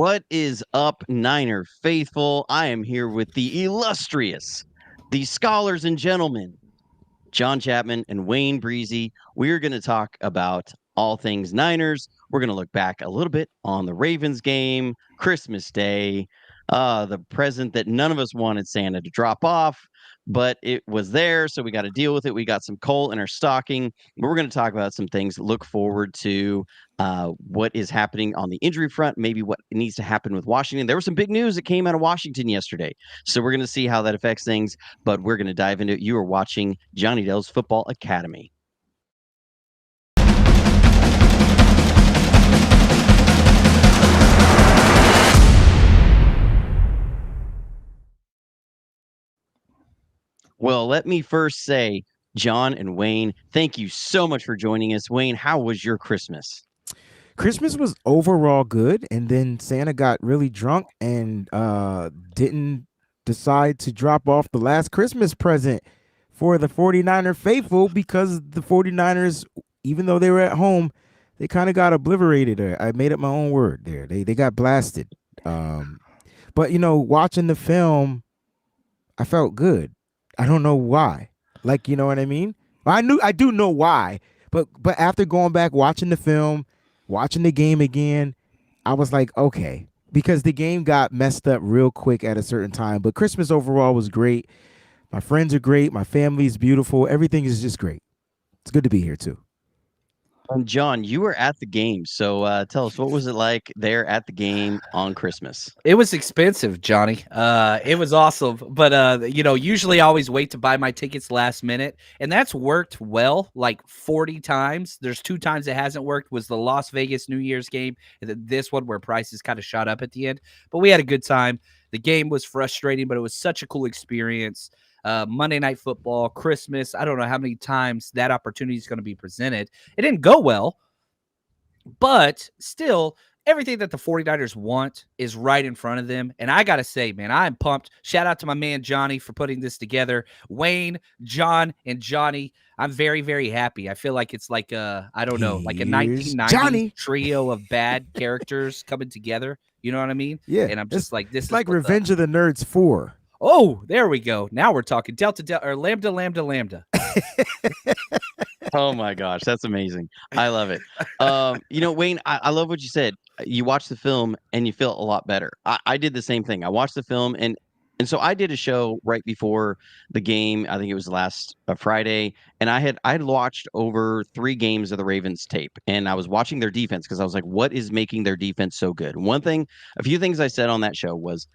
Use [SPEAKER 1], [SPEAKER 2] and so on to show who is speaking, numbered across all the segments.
[SPEAKER 1] What is up, Niner faithful? I am here with the illustrious, the scholars and gentlemen, John Chapman and Wayne Breezy. We're going to talk about all things Niners. We're going to look back a little bit on the Ravens game, Christmas Day, the present that none of us wanted Santa to drop off, but it was there, so we got to deal with it. We got some coal in our stocking. But we're going to talk about some things. Look forward to what is happening on the injury front, maybe what needs to happen with Washington. There was some big news that came out of Washington yesterday, so we're going to see how that affects things, but we're going to dive into it. You are watching Johnny Dell's Football Academy. Well, let me first say, John and Wayne, thank you so much for joining us. Wayne, how was your Christmas?
[SPEAKER 2] Christmas was overall good, and then Santa got really drunk and didn't decide to drop off the last Christmas present for the 49er faithful because the 49ers, even though they were at home, they kind of got obliterated. I made up my own word there. They got blasted. Um, but watching the film, I felt good. I don't know why. Like, you know what I mean? I do know why, but after going back watching the film, watching the game again, I was like, okay, because the game got messed up real quick at a certain time. But Christmas overall was great. My friends are great. My family's beautiful. Everything is just great. It's good to be here too.
[SPEAKER 1] And John, you were at the game, so tell us, what was it like there at the game on Christmas?
[SPEAKER 3] It was expensive, Johnny. It was awesome, but usually I always wait to buy my tickets last minute, and that's worked well, like 40 times. There's 2 times it hasn't worked. Was the Las Vegas New Year's game, and then this one where prices kind of shot up at the end. But we had a good time. The game was frustrating, but it was such a cool experience. Monday Night Football, Christmas. I don't know how many times that opportunity is going to be presented. It didn't go well, but still, everything that the 49ers want is right in front of them. And I got to say, man, I'm pumped. Shout out to my man Jonny for putting this together. Wayne, John, and Johnny. I'm very, very happy. I feel like it's like I don't know, like a
[SPEAKER 2] Here's
[SPEAKER 3] 1990s
[SPEAKER 2] Johnny.
[SPEAKER 3] trio of bad characters coming together. You know what I mean?
[SPEAKER 2] Yeah,
[SPEAKER 3] And I'm just like, this
[SPEAKER 2] it's
[SPEAKER 3] is
[SPEAKER 2] like
[SPEAKER 3] what the
[SPEAKER 2] Revenge of the Nerds 4.
[SPEAKER 3] Oh, there we go. Now we're talking Delta or Lambda, Lambda, Lambda.
[SPEAKER 1] Oh my gosh, that's amazing. I love it. Wayne, I love what you said. You watch the film and you feel a lot better. I did the same thing. I watched the film and so I did a show right before the game. I think it was last Friday, and I had watched over 3 games of the Ravens tape, and I was watching their defense because I was like, what is making their defense so good? A few things I said on that show was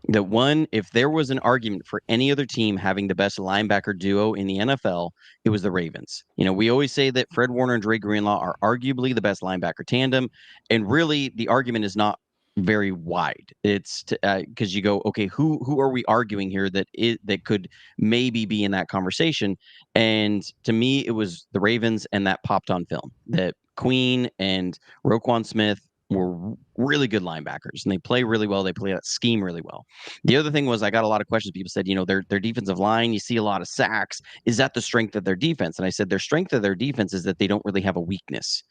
[SPEAKER 1] that one, if there was an argument for any other team having the best linebacker duo in the NFL, it was the Ravens. We always say that Fred Warner and Dre Greenlaw are arguably the best linebacker tandem, and really the argument is not very wide. It's because you go, okay, who are we arguing here that could maybe be in that conversation? And to me, it was the Ravens, and that popped on film. That Queen and Roquan Smith were really good linebackers, and they play really well. They play that scheme really well. The other thing was I got a lot of questions. People said, their defensive line, you see a lot of sacks. Is that the strength of their defense? And I said, their strength of their defense is that they don't really have a weakness.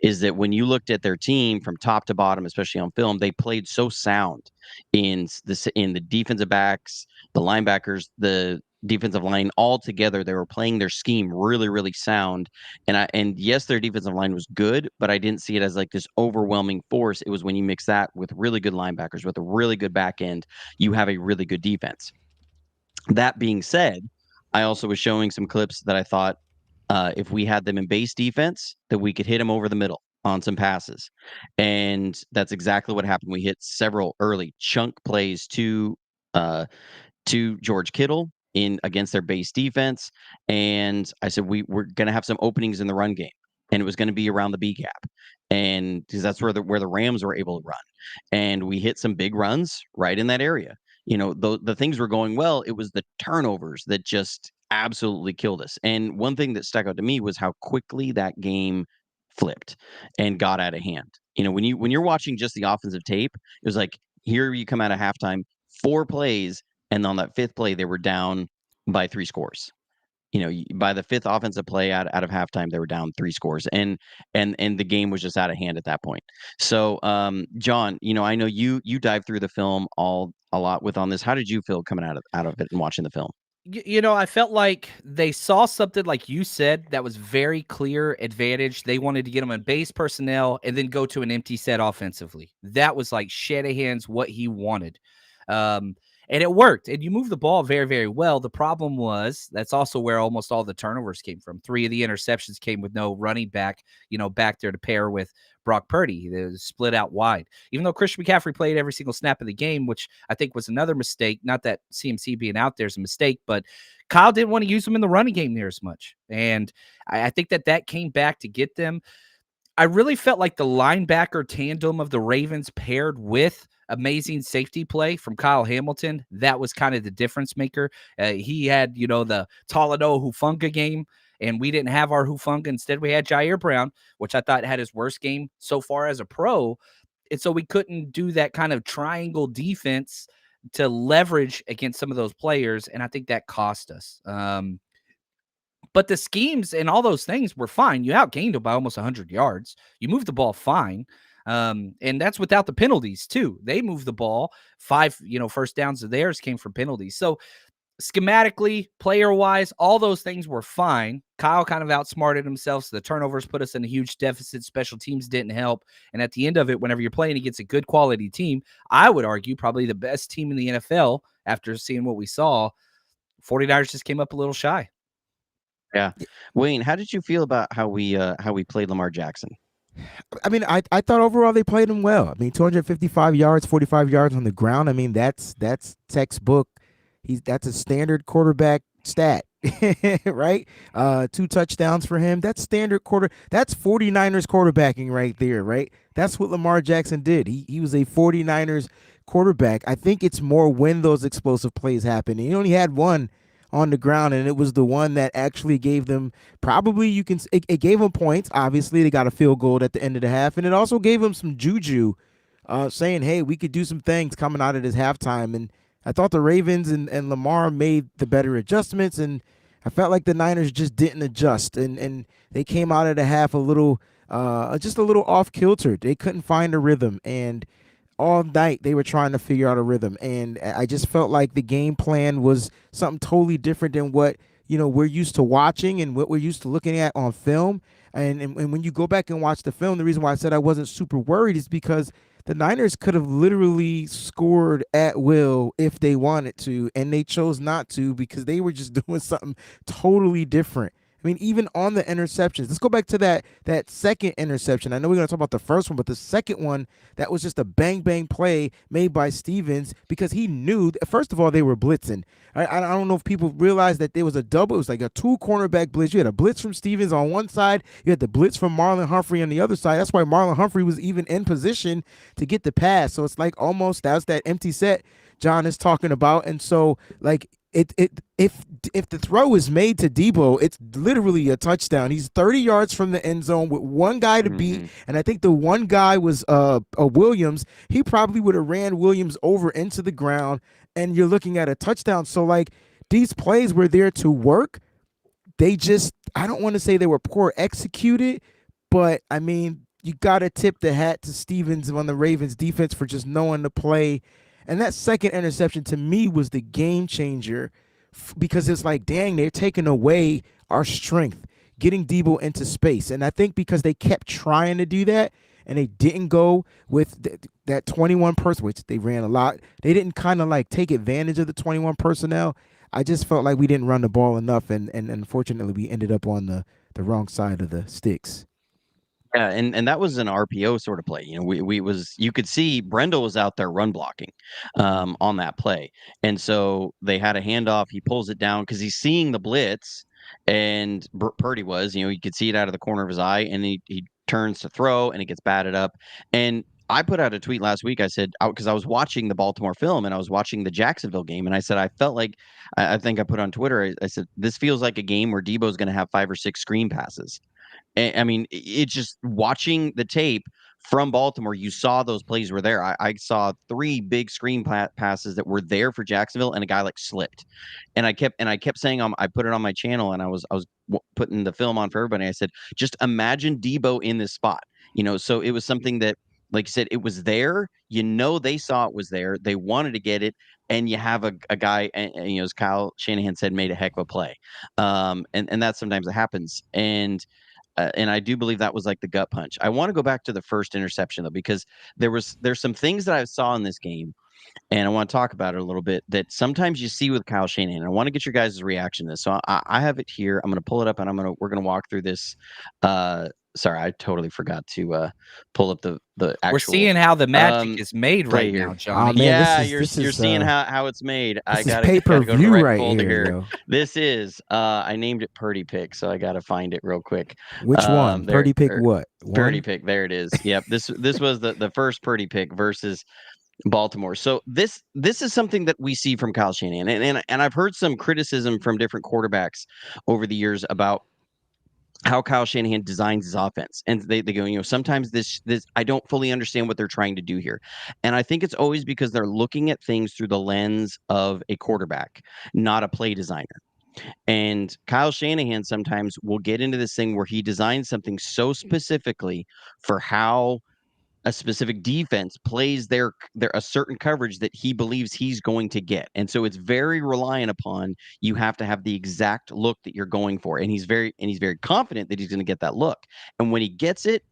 [SPEAKER 1] Is that when you looked at their team from top to bottom, especially on film, they played so sound in the defensive backs, the linebackers, the defensive line all together. They were playing their scheme really, really sound. And yes, their defensive line was good, but I didn't see it as like this overwhelming force. It was when you mix that with really good linebackers, with a really good back end, you have a really good defense. That being said, I also was showing some clips that I thought if we had them in base defense, that we could hit them over the middle on some passes. And that's exactly what happened. We hit several early chunk plays to George Kittle in against their base defense. And I said, we're going to have some openings in the run game. And it was going to be around the B gap. And because that's where the Rams were able to run. And we hit some big runs right in that area. The things were going well. It was the turnovers that just absolutely killed us. And one thing that stuck out to me was how quickly that game flipped and got out of hand. When you're watching just the offensive tape, it was like, here you come out of halftime, 4 plays, and on that 5th play, they were down by 3 scores. by the fifth offensive play out of halftime, they were down 3 scores, and the game was just out of hand at that point. So, John, I know you dived through the film a lot with on this. How did you feel coming out of it and watching the film?
[SPEAKER 3] I felt like they saw something, like you said, that was very clear advantage. They wanted to get them on base personnel and then go to an empty set offensively. That was like Shanahan's what he wanted. Um, and it worked. And you moved the ball very, very well. The problem was that's also where almost all the turnovers came from. 3 of the interceptions came with no running back, back there to pair with Brock Purdy. They was split out wide. Even though Christian McCaffrey played every single snap of the game, which I think was another mistake. Not that CMC being out there is a mistake, but Kyle didn't want to use him in the running game near as much. And I think that came back to get them. I really felt like the linebacker tandem of the Ravens paired with amazing safety play from Kyle Hamilton. That was kind of the difference maker. He had, the Talanoa Hufanga game, and we didn't have our Hufanga. Instead, we had Jair Brown, which I thought had his worst game so far as a pro. And so we couldn't do that kind of triangle defense to leverage against some of those players. And I think that cost us. But the schemes and all those things were fine. You outgained them by almost 100 yards. You moved the ball fine. And that's without the penalties, too. They moved the ball. 5, first downs of theirs came from penalties. So schematically, player-wise, all those things were fine. Kyle kind of outsmarted himself, so the turnovers put us in a huge deficit. Special teams didn't help. And at the end of it, whenever you're playing against a good quality team, I would argue probably the best team in the NFL after seeing what we saw, 49ers just came up a little shy.
[SPEAKER 1] Yeah. Wayne, how did you feel about how we played Lamar Jackson?
[SPEAKER 2] I mean, I thought overall they played him well. I mean, 255 yards, 45 yards on the ground. I mean, that's textbook. That's a standard quarterback stat, right? 2 touchdowns for him. That's standard That's 49ers quarterbacking right there, right? That's what Lamar Jackson did. He was a 49ers quarterback. I think it's more when those explosive plays happen. He only had one on the ground, and it was the one that actually gave them it gave them points. Obviously, they got a field goal at the end of the half, and it also gave them some juju, saying, hey, we could do some things coming out of this halftime. And I thought the Ravens and Lamar made the better adjustments, and I felt like the Niners just didn't adjust, and they came out of the half just a little off kilter. They couldn't find a rhythm, and all night they were trying to figure out a rhythm, and I just felt like the game plan was something totally different than what we're used to watching and what we're used to looking at on film. And when you go back and watch the film, the reason why I said I wasn't super worried is because the Niners could have literally scored at will if they wanted to, and they chose not to because they were just doing something totally different. I mean, even on the interceptions, let's go back to that second interception. I know we're going to talk about the first one, but the second one, that was just a bang play made by Stevens because he knew, first of all, they were blitzing. I don't know if people realized that there was a double. It was like a 2 cornerback blitz. You had a blitz from Stevens on one side. You had the blitz from Marlon Humphrey on the other side. That's why Marlon Humphrey was even in position to get the pass. So it's like almost that's that empty set John is talking about. And so, like, if the throw is made to Debo, it's literally a touchdown. He's 30 yards from the end zone with one guy to beat, and I think the one guy was Williams. He probably would have ran Williams over into the ground, and you're looking at a touchdown. So, like, these plays were there to work. They just, I don't want to say they were poor executed, but I mean, you got to tip the hat to Stevens on the Ravens defense for just knowing to play. And that second interception to me was the game changer because it's like, dang, they're taking away our strength, getting Debo into space. And I think because they kept trying to do that and they didn't go with that 21 person, which they ran a lot, they didn't kind of like take advantage of the 21 personnel. I just felt like we didn't run the ball enough, and unfortunately we ended up on the wrong side of the sticks.
[SPEAKER 1] Yeah, and that was an RPO sort of play. You could see Brendel was out there run blocking on that play. And so they had a handoff. He pulls it down because he's seeing the blitz, and Purdy was, you could see it out of the corner of his eye, and he turns to throw, and it gets batted up. And I put out a tweet last week. I said, because I was watching the Baltimore film and I was watching the Jacksonville game, and I said, I felt like, I think I put on Twitter, I said, this feels like a game where Debo's going to have 5 or 6 screen passes. I mean, it's just watching the tape from Baltimore, you saw those plays were there. I saw 3 big screen passes that were there for Jacksonville, and a guy like slipped. And I kept saying, I put it on my channel, and I was putting the film on for everybody. I said, just imagine Debo in this spot. So it was something that, like you said, it was there. They saw it was there. They wanted to get it, and you have a guy, and as Kyle Shanahan said, made a heck of a play. And that sometimes it happens. And I do believe that was like the gut punch. I want to go back to the first interception though, because there's some things that I saw in this game, and I want to talk about it a little bit, that sometimes you see with Kyle Shanahan. I want to get your guys' reaction to this. So I have it here. I'm going to pull it up, and we're going to walk through this. Sorry, I totally forgot to pull up the actual.
[SPEAKER 3] We're seeing how the magic is made right
[SPEAKER 1] here
[SPEAKER 3] now, Johnny.
[SPEAKER 2] Oh, man,
[SPEAKER 1] yeah,
[SPEAKER 2] this
[SPEAKER 1] you're
[SPEAKER 2] is
[SPEAKER 1] seeing how it's made. I gotta go to the
[SPEAKER 2] pay-per-view
[SPEAKER 1] right
[SPEAKER 2] right
[SPEAKER 1] folder
[SPEAKER 2] here,
[SPEAKER 1] here.
[SPEAKER 2] yo.
[SPEAKER 1] This is I named it Purdy Pick, so I gotta find it real quick.
[SPEAKER 2] Which one? Purdy pick what?
[SPEAKER 1] Purdy Pick. There it is. Yep. This was the first Purdy Pick versus Baltimore. So this is something that we see from Kyle Shanahan, and I've heard some criticism from different quarterbacks over the years about how Kyle Shanahan designs his offense. And they go, sometimes this I don't fully understand what they're trying to do here. And I think it's always because they're looking at things through the lens of a quarterback, not a play designer. And Kyle Shanahan sometimes will get into this thing where he designs something so specifically for how a specific defense plays their a certain coverage that he believes he's going to get. And so it's very reliant upon, you have to have the exact look that you're going for. And he's very confident that he's going to get that look. And when he gets it,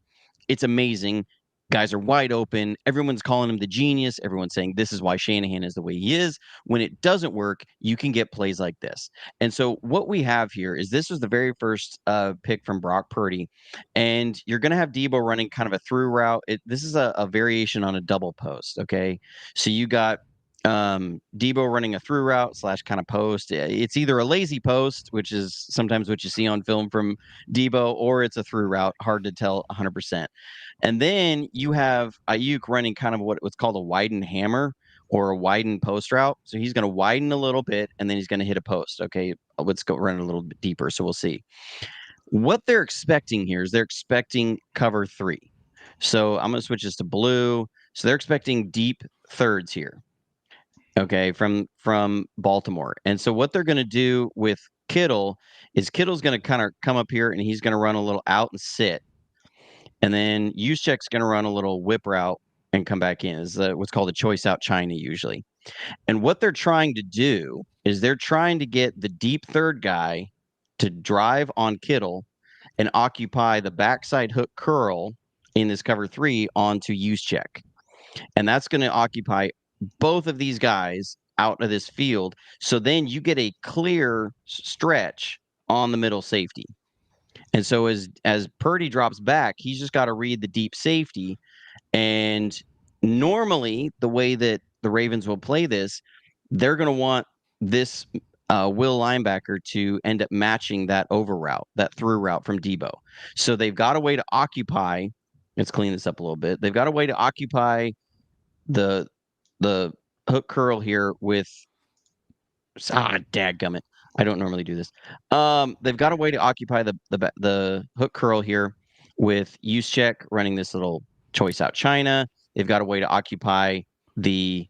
[SPEAKER 1] it's amazing. Guys are wide open. Everyone's calling him the genius. Everyone's saying this is why Shanahan is the way he is. When it doesn't work, you can get plays like this. And so what we have here is, this was the very first pick from Brock Purdy. And you're going to have Debo running kind of a through route. This is a variation on a double post, okay? So you got Debo running a through route / kind of post. It's either a lazy post, which is sometimes what you see on film from Debo, or it's a through route. Hard to tell 100%. And then you have Ayuk running kind of what's called a widened hammer, or a widened post route. So he's going to widen a little bit, and then he's going to hit a post. Okay, let's go run a little bit deeper. So we'll see. What they're expecting here is they're expecting cover 3. So I'm going to switch this to blue. So they're expecting deep thirds here. Okay, from Baltimore. And so what they're going to do with Kittle is, Kittle's going to kind of come up here, and he's going to run a little out and sit. And then Juszczyk's going to run a little whip route and come back in. Is what's called a choice out China usually. And what they're trying to do is they're trying to get the deep third guy to drive on Kittle and occupy the backside hook curl in this cover 3 onto Juszczyk. And that's going to occupy both of these guys out of this field. So then you get a clear stretch on the middle safety. And so as Purdy drops back, he's just got to read the deep safety. And normally, the way that the Ravens will play this, they're going to want this will linebacker to end up matching that over route, that through route from Debo. So they've got a way to occupy. Let's clean this up a little bit. They've got a way to occupy the hook curl here with dadgummit. I don't normally do this. They've got a way to occupy the hook curl here with Juszczyk running this little choice out China. They've got a way to occupy the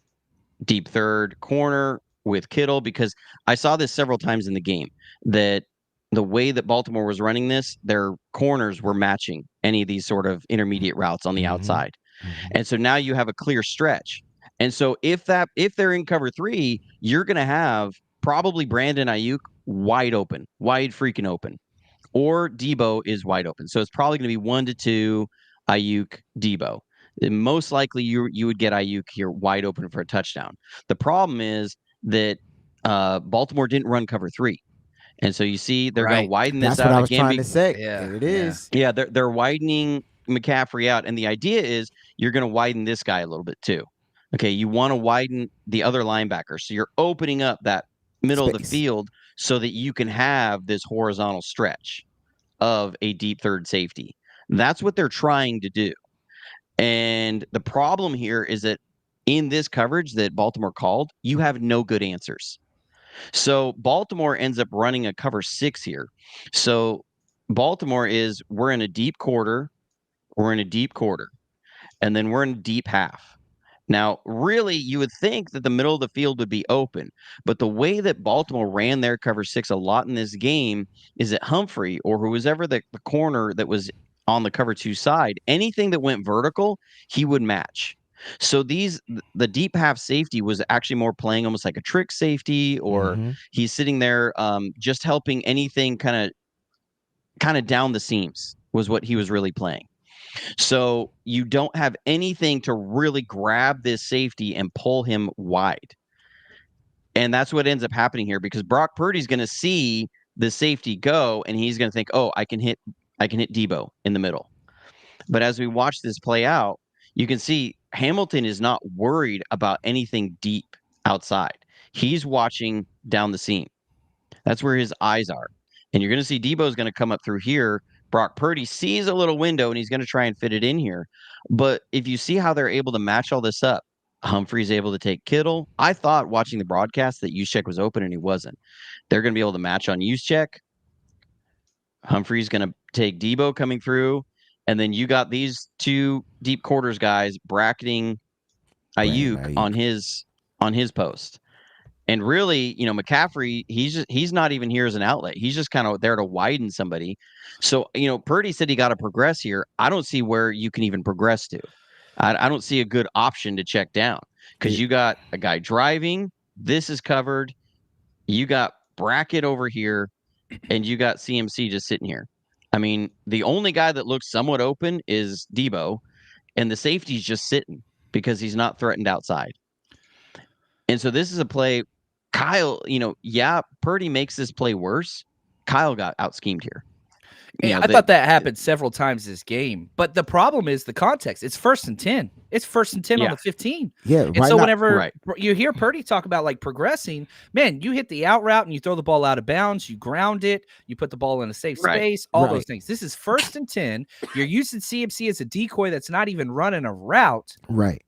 [SPEAKER 1] deep third corner with Kittle, because I saw this several times in the game, that the way that Baltimore was running this, their corners were matching any of these sort of intermediate routes on the outside. And so now you have a clear stretch. And so if they're in cover 3, you're going to have probably Brandon Ayuk wide freaking open, or Debo is wide open. So it's probably going to be 1 to 2 Ayuk Debo. And most likely you would get Ayuk here wide open for a touchdown. The problem is that Baltimore didn't run cover 3. And so you see they're going to widen this out.
[SPEAKER 2] That's what I was
[SPEAKER 1] again.
[SPEAKER 2] trying to say.
[SPEAKER 3] Yeah,
[SPEAKER 2] there it is.
[SPEAKER 1] Yeah, they're widening McCaffrey out. And the idea is you're going to widen this guy a little bit too. Okay, you want to widen the other linebacker. So you're opening up that middle of the field so that you can have this horizontal stretch of a deep third safety. That's what they're trying to do. And the problem here is that in this coverage that Baltimore called, you have no good answers. So Baltimore ends up running a cover 6 here. So Baltimore we're in a deep quarter. and then we're in deep half. Now, really, you would think that the middle of the field would be open, but the way that Baltimore ran their cover six a lot in this game is that Humphrey or who was ever the corner that was on the cover two side, anything that went vertical, he would match. So the deep half safety was actually more playing almost like a trick safety, or
[SPEAKER 2] Mm-hmm.
[SPEAKER 1] he's sitting there just helping anything kind of down the seams was what he was really playing. So you don't have anything to really grab this safety and pull him wide. And that's what ends up happening here because Brock Purdy's going to see the safety go and he's going to think, "Oh, I can hit Debo in the middle." But as we watch this play out, you can see Hamilton is not worried about anything deep outside. He's watching down the seam. That's where his eyes are. And you're going to see Debo's going to come up through here. Brock Purdy sees a little window and he's going to try and fit it in here. But if you see how they're able to match all this up, Humphrey's able to take Kittle. I thought watching the broadcast that Juszczyk was open and he wasn't. They're going to be able to match on Juszczyk. Humphrey's going to take Debo coming through. And then you got these two deep quarters guys bracketing Ayuk on his post. And really, McCaffrey, he's not even here as an outlet. He's just kind of there to widen somebody. So, Purdy said he got to progress here. I don't see where you can even progress to. I don't see a good option to check down because you got a guy driving. This is covered. You got bracket over here, and you got CMC just sitting here. I mean, the only guy that looks somewhat open is Debo, and the safety's just sitting because he's not threatened outside. And so this is a play. Kyle, Purdy makes this play worse. Kyle got out schemed here.
[SPEAKER 3] I thought that happened several times this game. But the problem is the context. It's 1st and 10. It's 1st and 10 on the 15.
[SPEAKER 2] Yeah.
[SPEAKER 3] And so whenever you hear Purdy talk about like progressing, man, you hit the out route and you throw the ball out of bounds, you ground it, you put the ball in a safe space, all those things. This is 1st and 10. You're using CMC as a decoy that's not even running a route.
[SPEAKER 2] Right.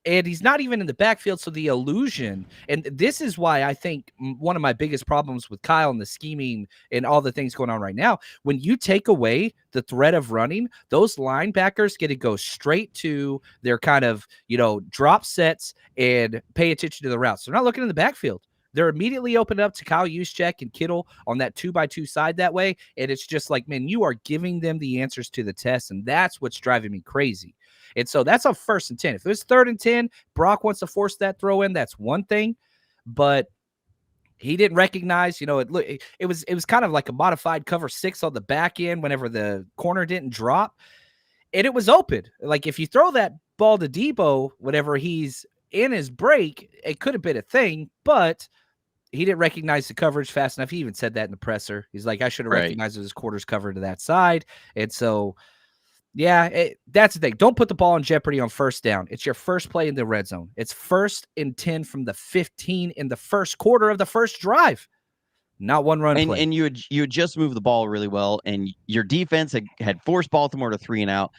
[SPEAKER 3] And he's not even in the backfield, so the illusion, and this is why I think one of my biggest problems with Kyle and the scheming and all the things going on right now, when you take away the threat of running, those linebackers get to go straight to their kind of, drop sets and pay attention to the routes. They're not looking in the backfield. They're immediately opened up to Kyle Juszczyk and Kittle on that 2x2 side that way, and it's just like, man, you are giving them the answers to the test, and that's what's driving me crazy. And so that's a 1st and 10. If it was 3rd and 10, Brock wants to force that throw in. That's one thing, but he didn't recognize. It was kind of like a modified cover 6 on the back end whenever the corner didn't drop, and it was open. Like if you throw that ball to Debo, whenever he's in his break, it could have been a thing, but he didn't recognize the coverage fast enough. He even said that in the presser. He's like, I should have recognized his quarters covered to that side, and so. Yeah, that's the thing. Don't put the ball in jeopardy on 1st down. It's your first play in the red zone. It's 1st and 10 from the 15 in the first quarter of the first drive. Not one run play.
[SPEAKER 1] And you had just moved the ball really well, and your defense had forced Baltimore to 3 and out.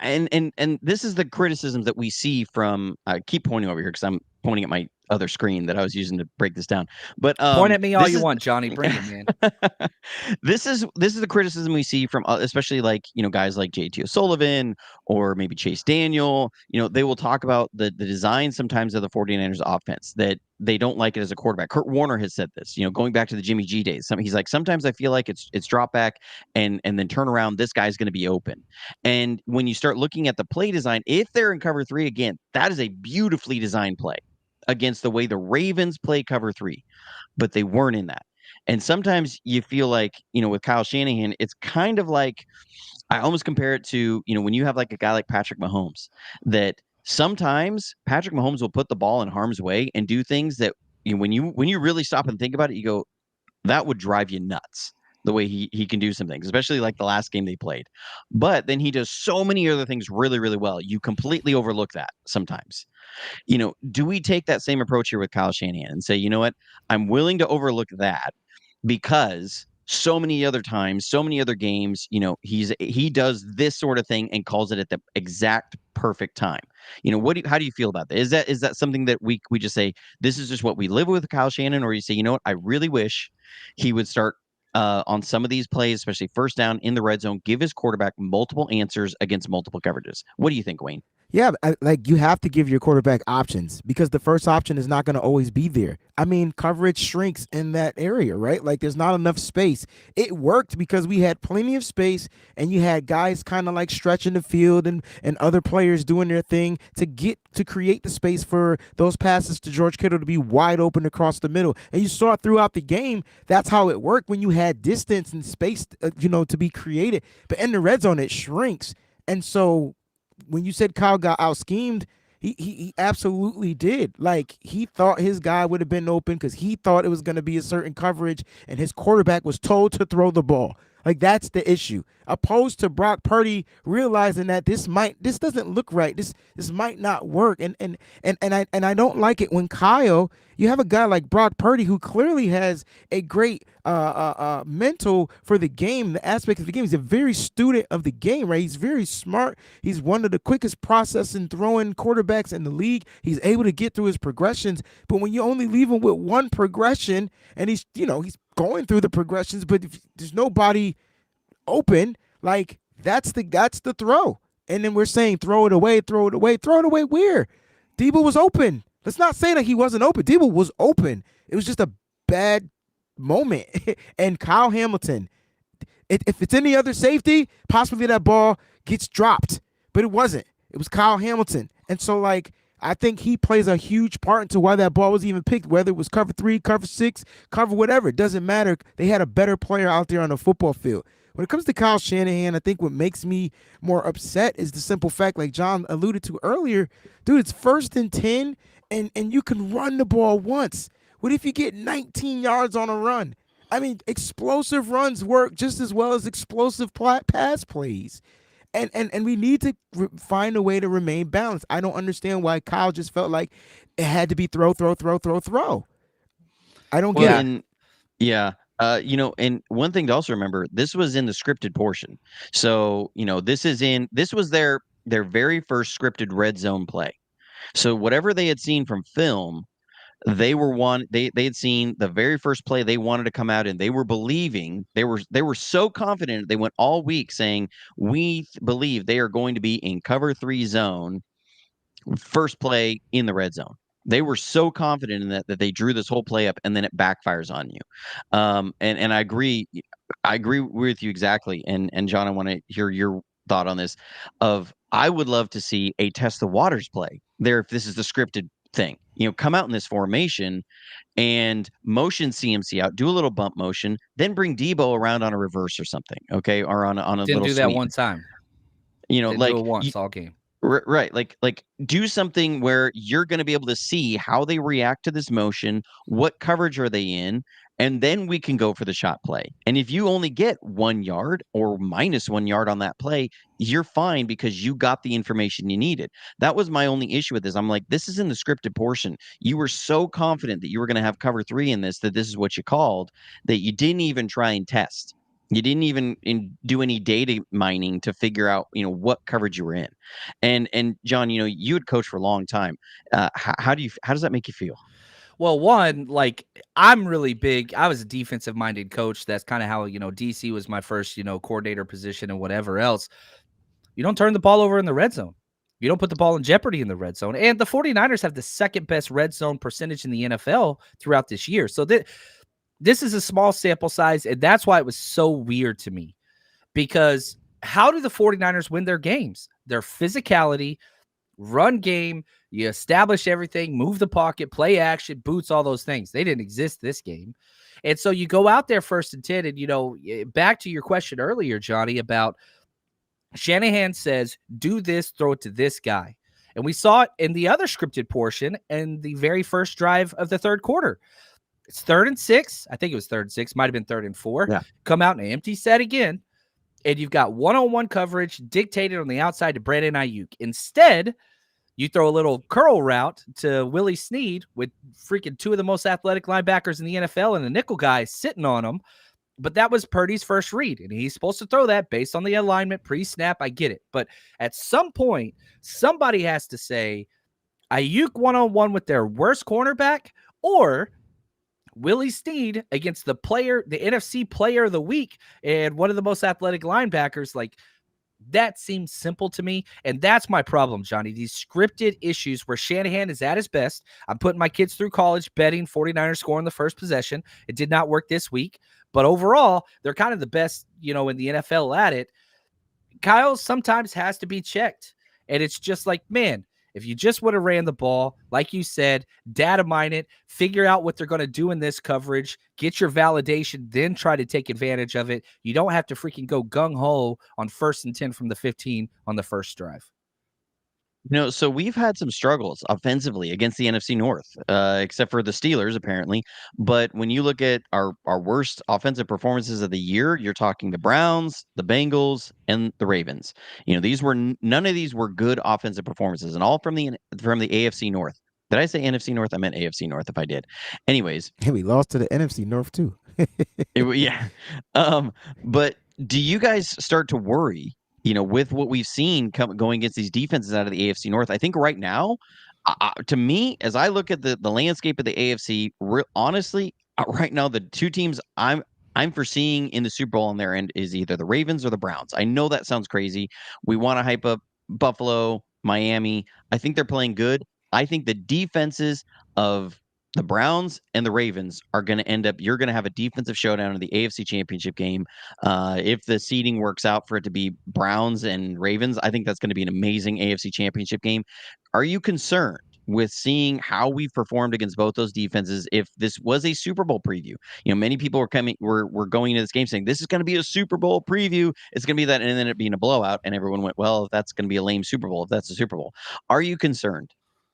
[SPEAKER 1] And this is the criticisms that we see from. I keep pointing over here because I'm pointing at my other screen that I was using to break this down. But
[SPEAKER 3] point at me all you want, Johnny. Bring it, man.
[SPEAKER 1] This is the criticism we see from especially like guys like JT O'Sullivan or maybe Chase Daniel. They will talk about the design sometimes of the 49ers offense that they don't like it as a quarterback. Kurt Warner has said this, going back to the Jimmy G days. He's like, sometimes I feel like it's drop back and then turn around. This guy's going to be open. And when you start looking at the play design, if they're in cover 3 again, that is a beautifully designed play against the way the Ravens play cover 3, but they weren't in that. And sometimes you feel like, with Kyle Shanahan, it's kind of like, I almost compare it to, when you have like a guy like Patrick Mahomes, that sometimes Patrick Mahomes will put the ball in harm's way and do things that when you really stop and think about it, you go, that would drive you nuts. The way he can do some things, especially like the last game they played. But then he does so many other things really, really well. You completely overlook that sometimes. Do we take that same approach here with Kyle Shanahan and say, you know what, I'm willing to overlook that because so many other times, so many other games, he does this sort of thing and calls it at the exact perfect time. How do you feel about that? Is that something that we just say, this is just what we live with Kyle Shanahan, or you say, you know what, I really wish he would start on some of these plays, especially 1st down in the red zone, give his quarterback multiple answers against multiple coverages. What do you think, Wayne?
[SPEAKER 2] Yeah, like you have to give your quarterback options because the first option is not going to always be there. I mean, coverage shrinks in that area, right? Like there's not enough space. It worked because we had plenty of space and you had guys kind of like stretching the field and other players doing their thing to get to create the space for those passes to George Kittle to be wide open across the middle. And you saw it throughout the game. That's how it worked when you had distance and space, to be created. But in the red zone, it shrinks. And so when you said Kyle got out schemed, he absolutely did. Like he thought his guy would have been open because he thought it was going to be a certain coverage, and his quarterback was told to throw the ball. Like that's the issue. Opposed to Brock Purdy realizing that this doesn't look right. This might not work. And I don't like it when Kyle, you have a guy like Brock Purdy who clearly has a great mental for the game, the aspect of the game. He's a very student of the game, right? He's very smart. He's one of the quickest processing throwing quarterbacks in the league. He's able to get through his progressions. But when you only leave him with one progression and he's going through the progressions, but if there's nobody open, like that's the throw. And then we're saying throw it away where? Debo was open. Let's not say that he wasn't open. Debo was open. It was just a bad moment. And Kyle Hamilton, if it's any other safety, possibly that ball gets dropped. But it wasn't. It was Kyle Hamilton. And so, like, I think he plays a huge part into why that ball was even picked, whether it was cover 3, cover 6, cover whatever. It doesn't matter. They had a better player out there on the football field. When it comes to Kyle Shanahan, I think what makes me more upset is the simple fact, like John alluded to earlier, dude, it's 1st and 10, and you can run the ball once. What if you get 19 yards on a run? I mean, explosive runs work just as well as explosive pass plays. And we need to find a way to remain balanced. I don't understand why Kyle just felt like it had to be throw. I don't get it.
[SPEAKER 1] And yeah. And one thing to also remember, this was in the scripted portion. So, this was their very first scripted red zone play. So whatever they had seen from film, they had seen the very first play they wanted to come out and they were believing, they were so confident, they went all week saying, we believe they are going to be in cover 3 zone first play in the red zone. They were so confident in that they drew this whole play up and then it backfires on you. And I agree with you exactly. And John, I want to hear your thought on this. I would love to see a test the waters play there if this is the scripted thing. Come out in this formation and motion CMC out, do a little bump motion, then bring Debo around on a reverse or something, okay, or on a
[SPEAKER 3] Didn't
[SPEAKER 1] little
[SPEAKER 3] do that
[SPEAKER 1] sweep.
[SPEAKER 3] one time.
[SPEAKER 1] Didn't
[SPEAKER 3] do it once all game.
[SPEAKER 1] Right. Like do something where you're going to be able to see how they react to this motion, what coverage are they in, and then we can go for the shot play. And if you only get 1 yard or -1 yard on that play, you're fine because you got the information you needed. That was my only issue with this. I'm like, this is in the scripted portion. You were so confident that you were going to have cover 3 in this, that this is what you called, that you didn't even try and test. You didn't even do any data mining to figure out, what coverage you were in. And John, you had coached for a long time. How does that make you feel?
[SPEAKER 3] Well, one, like I'm really big. I was a defensive minded coach. That's kind of how, DC was my first, coordinator position and whatever else. You don't turn the ball over in the red zone. You don't put the ball in jeopardy in the red zone. And the 49ers have the 2nd best red zone percentage in the NFL throughout this year. So this is a small sample size, and that's why it was so weird to me. Because how do the 49ers win their games? Their physicality, run game, you establish everything, move the pocket, play action, boots, all those things. They didn't exist this game. And so you go out there 1st and 10, and, back to your question earlier, Johnny, about Shanahan says, do this, throw it to this guy. And we saw it in the other scripted portion in the very first drive of the 3rd quarter. It's 3rd and 6. I think it was 3rd and 6. Might have been 3rd and 4.
[SPEAKER 1] Yeah.
[SPEAKER 3] Come out in an empty set again, and you've got one-on-one coverage dictated on the outside to Brandon Ayuk. Instead, you throw a little curl route to Willie Snead with freaking 2 of the most athletic linebackers in the NFL and a nickel guy sitting on him. But that was Purdy's first read, and he's supposed to throw that based on the alignment pre-snap. I get it. But at some point, somebody has to say Ayuk one-on-one with their worst cornerback, or Willie Snead against the NFC player of the week and one of the most athletic linebackers. Like, That seems simple to me, and that's my problem, Johnny. These scripted issues where Shanahan is at his best. I'm putting my kids through college betting 49ers score in the first possession. It did not work this week, but overall, they're kind of the best, in the NFL at it. Kyle sometimes has to be checked. And it's just like, man, if you just would have ran the ball, like you said, data mine it, figure out what they're going to do in this coverage, get your validation, then try to take advantage of it. You don't have to freaking go gung-ho on 1st and 10 from the 15 on the first drive.
[SPEAKER 1] So we've had some struggles offensively against the NFC North, except for the Steelers, apparently. But when you look at our worst offensive performances of the year, you're talking the Browns, the Bengals, and the Ravens. These were none of these were good offensive performances, and all from the AFC North. Did I say NFC North? I meant AFC North. If I did, anyways.
[SPEAKER 2] Hey, we lost to the NFC North too.
[SPEAKER 1] Yeah. But do you guys start to worry? With what we've seen going against these defenses out of the AFC North, I think right now, to me, as I look at the landscape of the AFC, honestly, right now, the two teams I'm foreseeing in the Super Bowl on their end is either the Ravens or the Browns. I know that sounds crazy. We want to hype up Buffalo, Miami. I think they're playing good. I think the defenses of the Browns and the Ravens are going to end up, you're going to have a defensive showdown in the AFC Championship game. If the seeding works out for it to be Browns and Ravens, I think that's going to be an amazing AFC Championship game. Are you concerned with seeing how we've performed against both those defenses if this was a Super Bowl preview? Many people were going into this game saying this is going to be a Super Bowl preview. It's going to be that, and then it being a blowout, and everyone went, well, that's going to be a lame Super Bowl if that's a Super Bowl. Are you concerned?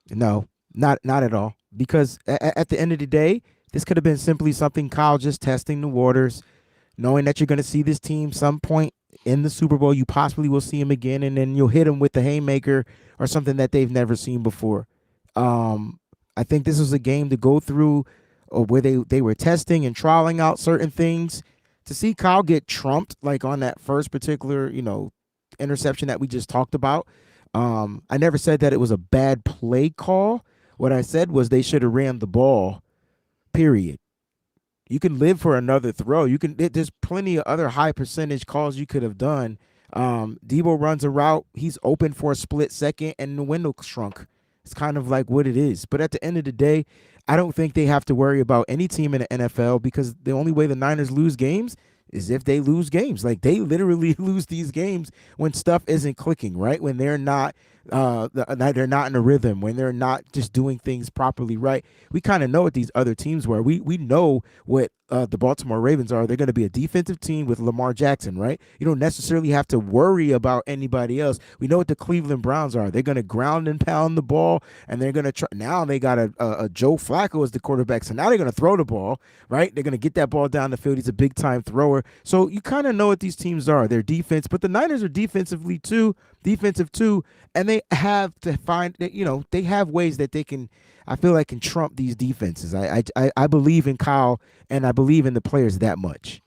[SPEAKER 2] No, not at all. Because at the end of the day, this could have been simply something Kyle just testing the waters, knowing that you're going to see this team some point in the Super Bowl. You possibly will see him again, and then you'll hit him with the haymaker or something that they've never seen before. I think this was a game to go through where they were testing and trialing out certain things. To see Kyle get trumped like on that first particular, interception that we just talked about. I never said that it was a bad play call. What I said was they should have ran the ball, period. You can live for another throw. There's plenty of other high percentage calls you could have done. Debo runs a route. He's open for a split second, and the window shrunk. It's kind of like what it is. But at the end of the day, I don't think they have to worry about any team in the NFL because the only way the Niners lose games is if they lose games. Like they literally lose these games when stuff isn't clicking, right? When they're not they're not in a rhythm, when they're not just doing things properly, right? We kind of know what these other teams were. We know what the Baltimore Ravens are. They're going to be a defensive team with Lamar Jackson, right? You don't necessarily have to worry about anybody else. We know what the Cleveland Browns are. They're going to ground and pound the ball, and they're going to try. Now they got a Joe Flacco as the quarterback, so now they're going to throw the ball, right? They're going to get that ball down the field. He's a big-time thrower. So you kind of know what these teams are. They're defense, but the Niners are defensive too, and they have to find that, they have ways that they can, I feel like, can trump these defenses. I believe in Kyle, and I believe in the players that much.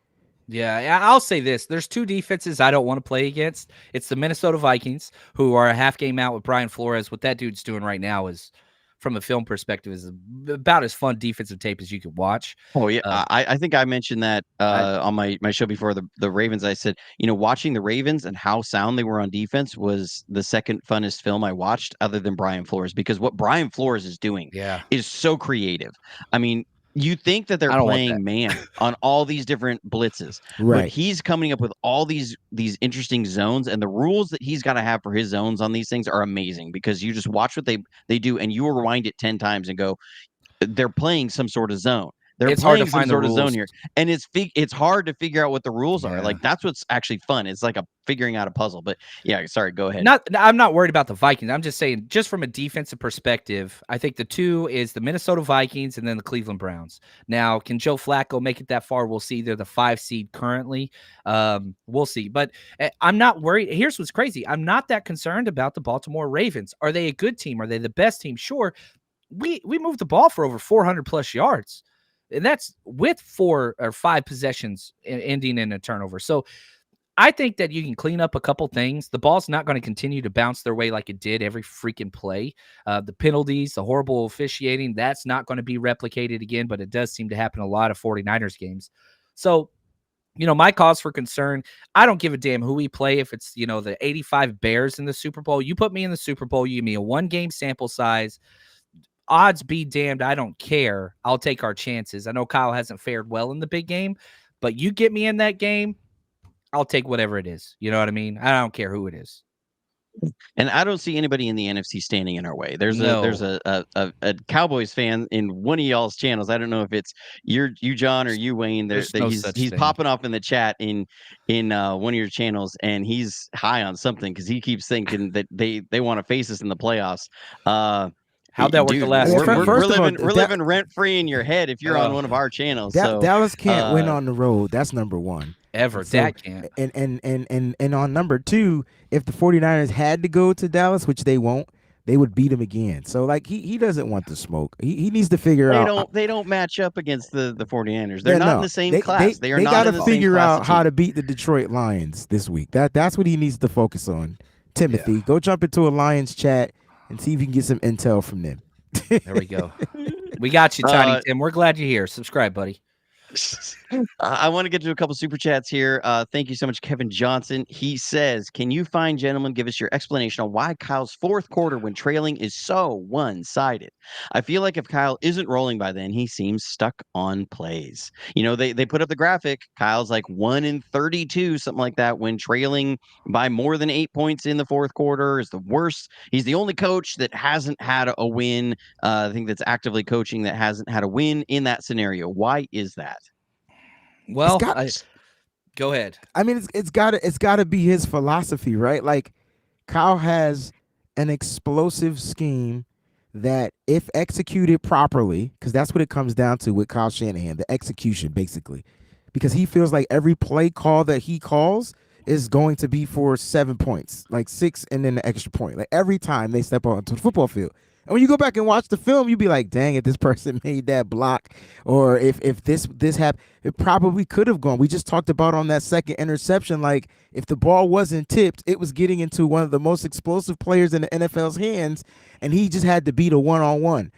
[SPEAKER 3] Yeah, I'll say this. There's two defenses I don't want to play against. It's the Minnesota Vikings, who are a half game out with Brian Flores. What that dude's doing right now is, from a film perspective, is about as fun defensive tape as you could watch.
[SPEAKER 1] Oh yeah, I think I mentioned that on my show before the Ravens. I said, watching the Ravens and how sound they were on defense was the second funnest film I watched, other than Brian Flores, because what Brian Flores is doing is so creative. I mean, you think that they're playing man on all these different blitzes,
[SPEAKER 2] right?
[SPEAKER 1] But he's coming up with all these interesting zones, and the rules that he's got to have for his zones on these things are amazing, because you just watch what they do, and you will rewind it 10 times and go, they're playing some sort of zone. It's
[SPEAKER 3] hard to find the rules.
[SPEAKER 1] Zone here, and it's hard to figure out what the rules are. Like that's what's actually fun. It's like figuring out a puzzle. But yeah, sorry, go ahead.
[SPEAKER 3] I'm not worried about the Vikings. I'm just saying, just from a defensive perspective, I think the two is the Minnesota Vikings and then the Cleveland Browns. Now, can Joe Flacco make it that far? We'll see. They're the 5 seed currently. We'll see. But I'm not worried. Here's what's crazy. I'm not that concerned about the Baltimore Ravens. Are they a good team? Are they the best team? Sure. We moved the ball for over 400 plus yards. And that's with 4 or 5 possessions ending in a turnover. So I think that you can clean up a couple things. The ball's not going to continue to bounce their way like it did every freaking play. The penalties, the horrible officiating, that's not going to be replicated again, but it does seem to happen a lot of 49ers games. So my cause for concern, I don't give a damn who we play. If it's, the 85 Bears in the Super Bowl, you put me in the Super Bowl, you give me a 1-game sample size. Odds be damned, I don't care. I'll take our chances. I know Kyle hasn't fared well in the big game, but you get me in that game, I'll take whatever it is. You know what I mean? I don't care who it is.
[SPEAKER 1] And I don't see anybody in the NFC standing in our way. There's
[SPEAKER 3] No.
[SPEAKER 1] a Cowboys fan in one of y'all's channels. I don't know if it's you, John, or you, Wayne.
[SPEAKER 3] There's
[SPEAKER 1] That
[SPEAKER 3] no
[SPEAKER 1] he's
[SPEAKER 3] such thing.
[SPEAKER 1] popping off in the chat in one of your channels, and he's high on something because he keeps thinking that they want to face us in the playoffs.
[SPEAKER 3] How'd that work the last
[SPEAKER 2] Yeah,
[SPEAKER 3] 2 years?
[SPEAKER 2] first of all,
[SPEAKER 1] we're living rent free in your head if you're on one of our channels. So
[SPEAKER 2] Dallas can't win on the road. That's number one.
[SPEAKER 3] Ever.
[SPEAKER 2] So,
[SPEAKER 3] That can't.
[SPEAKER 2] And on number two, if the 49ers had to go to Dallas, which they won't, they would beat him again. So like he doesn't want the smoke. He needs to figure out.
[SPEAKER 1] they don't match up against the 49ers. They're
[SPEAKER 2] Yeah,
[SPEAKER 1] not in
[SPEAKER 2] no.
[SPEAKER 1] the same class. They are not
[SPEAKER 2] got
[SPEAKER 1] in
[SPEAKER 2] to
[SPEAKER 1] the same
[SPEAKER 2] figure
[SPEAKER 1] class
[SPEAKER 2] out
[SPEAKER 1] of
[SPEAKER 2] how
[SPEAKER 1] team.
[SPEAKER 2] to beat the Detroit Lions this week. That's what he needs to focus on. Timothy, go jump into a Lions chat and see if you can get some intel from them.
[SPEAKER 3] There we go. We got you, Tiny Tim. We're glad you're here. Subscribe, buddy.
[SPEAKER 1] I want to get to a couple super chats here. Thank you so much, Kevin Johnson. He says, "Can you find gentlemen give us your explanation on why Kyle's fourth quarter when trailing is so one-sided? I feel like if Kyle isn't rolling by then, he seems stuck on plays. They put up the graphic. Kyle's like 1 in 32, something like that, when trailing by more than 8 points in the fourth quarter is the worst. He's the only coach that hasn't had a win. I think that's actively coaching that hasn't had a win in that scenario. Why is that?"
[SPEAKER 3] Well, go ahead.
[SPEAKER 2] I mean, it's got to be his philosophy, right? Like Kyle has an explosive scheme that, if executed properly, because that's what it comes down to with Kyle Shanahan, the execution, basically, because he feels like every play call that he calls is going to be for 7 points, like 6 and then the extra point, like every time they step onto the football field. And when you go back and watch the film, you'd be like, dang, if this person made that block, or if this happened, it probably could have gone. We just talked about on that second interception, like if the ball wasn't tipped, it was getting into one of the most explosive players in the NFL's hands, and he just had to beat a one-on-one.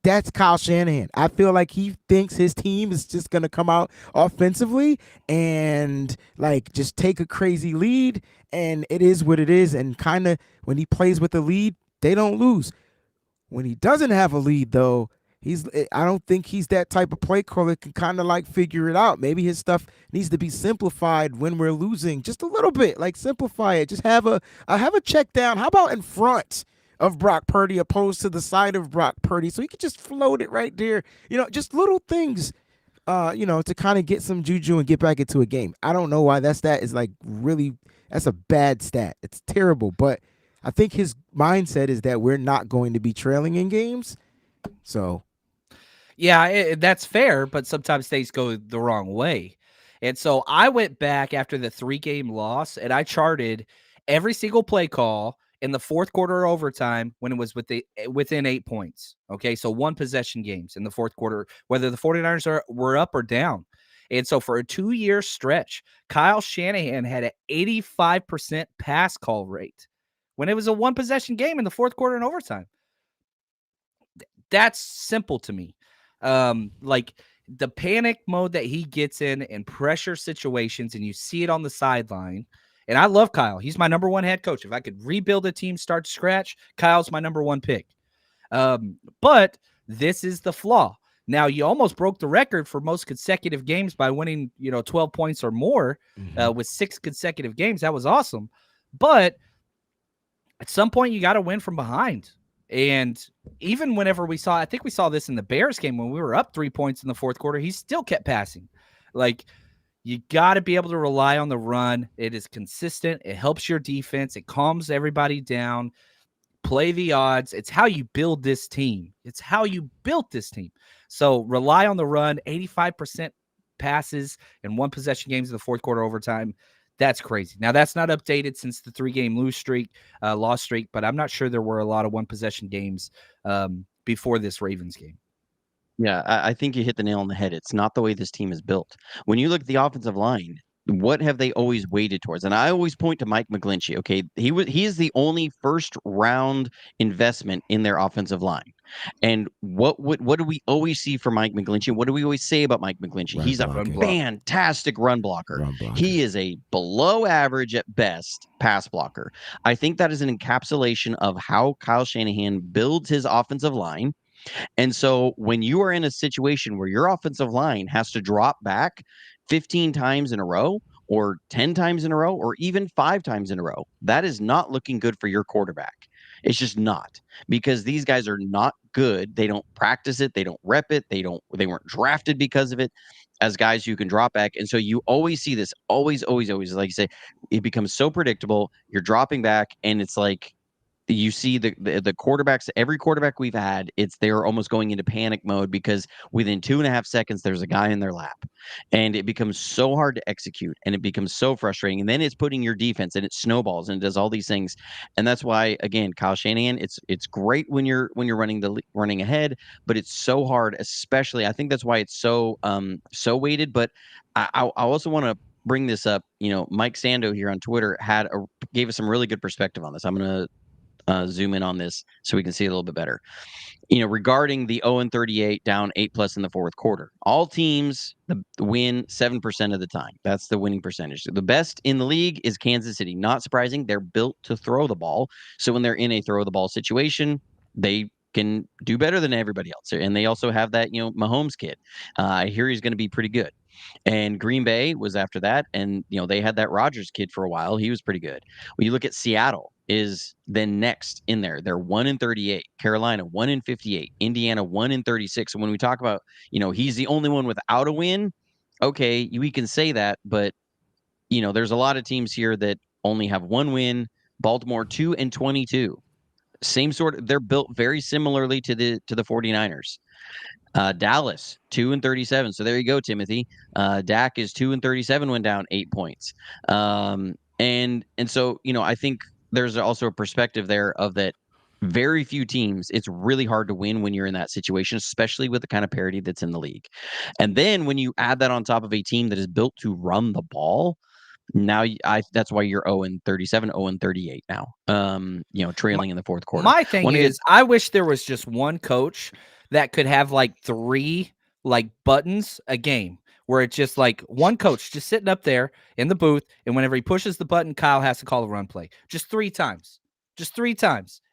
[SPEAKER 2] That's Kyle Shanahan. I feel like he thinks his team is just going to come out offensively and like just take a crazy lead, and it is what it is. And kind of when he plays with the lead, they don't lose. When he doesn't have a lead, though, I don't think he's that type of play caller that can kind of like figure it out. Maybe his stuff needs to be simplified when we're losing just a little bit. Like simplify it. Just have a check down. How about in front of Brock Purdy opposed to the side of Brock Purdy, so he could just float it right there. Just little things, to kind of get some juju and get back into a game. I don't know why that stat is like really, that's a bad stat. It's terrible, but I think his mindset is that we're not going to be trailing in games. So,
[SPEAKER 3] yeah, that's fair, but sometimes things go the wrong way. And so I went back after the 3-game loss and I charted every single play call in the fourth quarter or overtime when it was within 8 points. Okay, so 1 possession games in the fourth quarter, whether the 49ers were up or down. And so for a 2-year stretch, Kyle Shanahan had an 85% pass call rate when it was a 1 possession game in the fourth quarter and overtime. That's simple to me. Like the panic mode that he gets in pressure situations, and you see it on the sideline. And I love Kyle. He's my number 1 head coach. If I could rebuild a team start to scratch, Kyle's my number 1 pick. But this is the flaw. Now, you almost broke the record for most consecutive games by winning, 12 points or more with 6 consecutive games. That was awesome. But at some point, you got to win from behind. And even whenever I think we saw this in the Bears game when we were up 3 points in the fourth quarter, he still kept passing. Like, you got to be able to rely on the run. It is consistent. It helps your defense. It calms everybody down. Play the odds. It's how you build this team. It's how you built this team. So rely on the run. 85% passes in 1 possession games in the fourth quarter overtime. That's crazy. Now, that's not updated since the 3-game loss streak, but I'm not sure there were a lot of 1 possession games before this Ravens game.
[SPEAKER 1] Yeah, I think you hit the nail on the head. It's not the way this team is built. When you look at the offensive line, what have they always weighted towards? And I always point to Mike McGlinchey. Okay, he is the only first round investment in their offensive line. And what do we always see from Mike McGlinchey? What do we always say about Mike McGlinchey? He's a fantastic run blocker. He is a below average at best pass blocker. I think that is an encapsulation of how Kyle Shanahan builds his offensive line. And so when you are in a situation where your offensive line has to drop back 15 times in a row or 10 times in a row or even 5 times in a row, that is not looking good for your quarterback. It's just not, because these guys are not good. They don't practice it. They don't rep it. They weren't drafted because of it as guys who can drop back. And so you always see this, always, like you say, it becomes so predictable. You're dropping back and it's like, you see the quarterbacks, every quarterback we've had, they're almost going into panic mode because within 2.5 seconds, there's a guy in their lap. And it becomes so hard to execute and it becomes so frustrating. And then it's putting your defense and it snowballs and it does all these things. And that's why, again, Kyle Shanahan, it's great when you're running ahead, but it's so hard, especially. I think that's why it's so weighted. But I also want to bring this up. Mike Sando here on Twitter gave us some really good perspective on this. I'm going to zoom in on this so we can see it a little bit better. Regarding the 0-38 down 8+ in the fourth quarter, all teams win 7% of the time. That's the winning percentage. The best in the league is Kansas City. Not surprising. They're built to throw the ball. So when they're in a throw the ball situation, they can do better than everybody else. And they also have that, Mahomes kid. I hear he's going to be pretty good. And Green Bay was after that. And, they had that Rodgers kid for a while. He was pretty good. When you look at Seattle, is then next in there. They're 1-38. Carolina 1-58. Indiana 1-36. So when we talk about, he's the only one without a win, okay, we can say that, but there's a lot of teams here that only have one win. Baltimore 2-22. Same sort of, they're built very similarly to the 49ers. Dallas 2-37. So there you go, Timothy. Dak is 2-37 when down 8 points. And so, I think there's also a perspective there of that very few teams, it's really hard to win when you're in that situation, especially with the kind of parity that's in the league. And then when you add that on top of a team that is built to run the ball, now that's why you're 0-37, 0-38 now, trailing in the fourth quarter.
[SPEAKER 3] My thing is, I wish there was just one coach that could have like 3 buttons a game, where it's just like one coach just sitting up there in the booth, and whenever he pushes the button, Kyle has to call a run play. Just 3 times.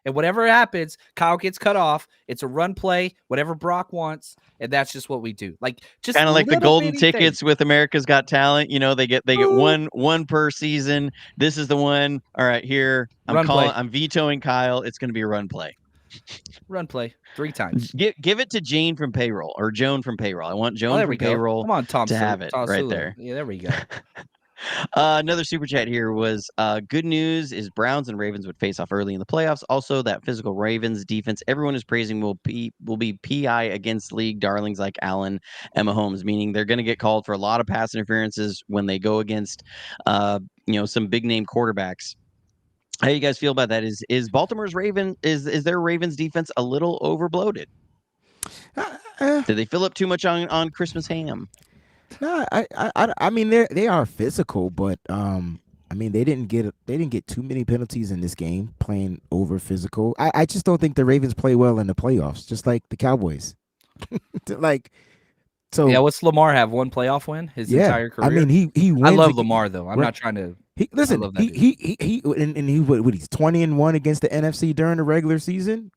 [SPEAKER 3] And whatever happens, Kyle gets cut off. It's a run play, whatever Brock wants, and that's just what we do. Just
[SPEAKER 1] kind of like the golden tickets with America's Got Talent. They get one per season. This is the one. All right, here I'm vetoing Kyle. It's going to be a run play.
[SPEAKER 3] Run play 3 times.
[SPEAKER 1] Give it to Jane from payroll or Joan from payroll. I want Joan from payroll.
[SPEAKER 3] Come on, Tom,
[SPEAKER 1] to have it right there.
[SPEAKER 3] Yeah, there we go.
[SPEAKER 1] Another super chat here was good news is Browns and Ravens would face off early in the playoffs. Also, that physical Ravens defense everyone is praising will be PI against league darlings like Allen and Mahomes, meaning they're going to get called for a lot of pass interferences when they go against some big name quarterbacks. How do you guys feel about that? Is Baltimore's is their Ravens defense a little overbloated? Did they fill up too much on Christmas ham?
[SPEAKER 2] No, I mean they are physical, but they didn't get too many penalties in this game playing over physical. I just don't think the Ravens play well in the playoffs, just like the Cowboys. So
[SPEAKER 3] yeah, what's Lamar have? 1 playoff win his entire career.
[SPEAKER 2] I mean he wins.
[SPEAKER 3] I love Lamar though. I'm not trying to.
[SPEAKER 2] He's 20-1 against the NFC during the regular season.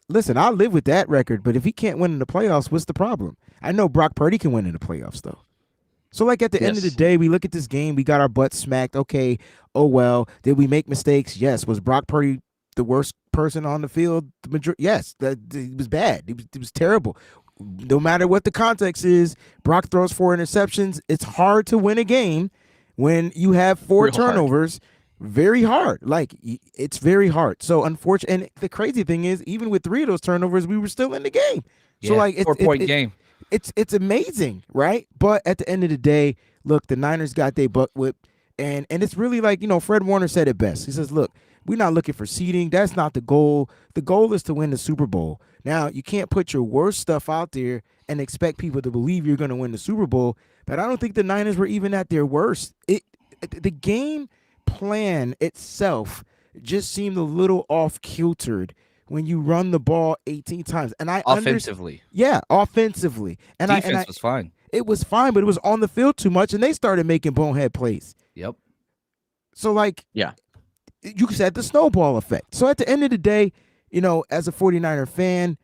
[SPEAKER 2] Listen, I'll live with that record, but if he can't win in the playoffs, what's the problem? I know Brock Purdy can win in the playoffs, though. So, at the end of the day, we look at this game, we got our butts smacked. Okay, oh well. Did we make mistakes? Yes. Was Brock Purdy the worst person on the field? Yes. It was bad. It was terrible. No matter what the context is, Brock throws 4 interceptions. It's hard to win a game when you have 4 turnovers. Very hard. It's very hard. So unfortunately, and the crazy thing is, even with 3 of those turnovers, we were still in the game.
[SPEAKER 3] Yeah,
[SPEAKER 2] so
[SPEAKER 3] 4-point game.
[SPEAKER 2] It's amazing, right? But at the end of the day, look, the Niners got their butt whipped, and it's really Fred Warner said it best. He says, look, we're not looking for seeding. That's not the goal. The goal is to win the Super Bowl. Now, you can't put your worst stuff out there and expect people to believe you're going to win the Super Bowl. But I don't think the Niners were even at their worst. The game plan itself just seemed a little off kiltered when you run the ball 18 times. And I understand,
[SPEAKER 3] Offensively,
[SPEAKER 2] yeah, offensively, and
[SPEAKER 3] defense was fine.
[SPEAKER 2] it was fine, but it was on the field too much, and they started making bonehead plays.
[SPEAKER 3] Yep.
[SPEAKER 2] So like,
[SPEAKER 1] Yeah.
[SPEAKER 2] you said the snowball effect. So at the end of the day, as a 49er fan,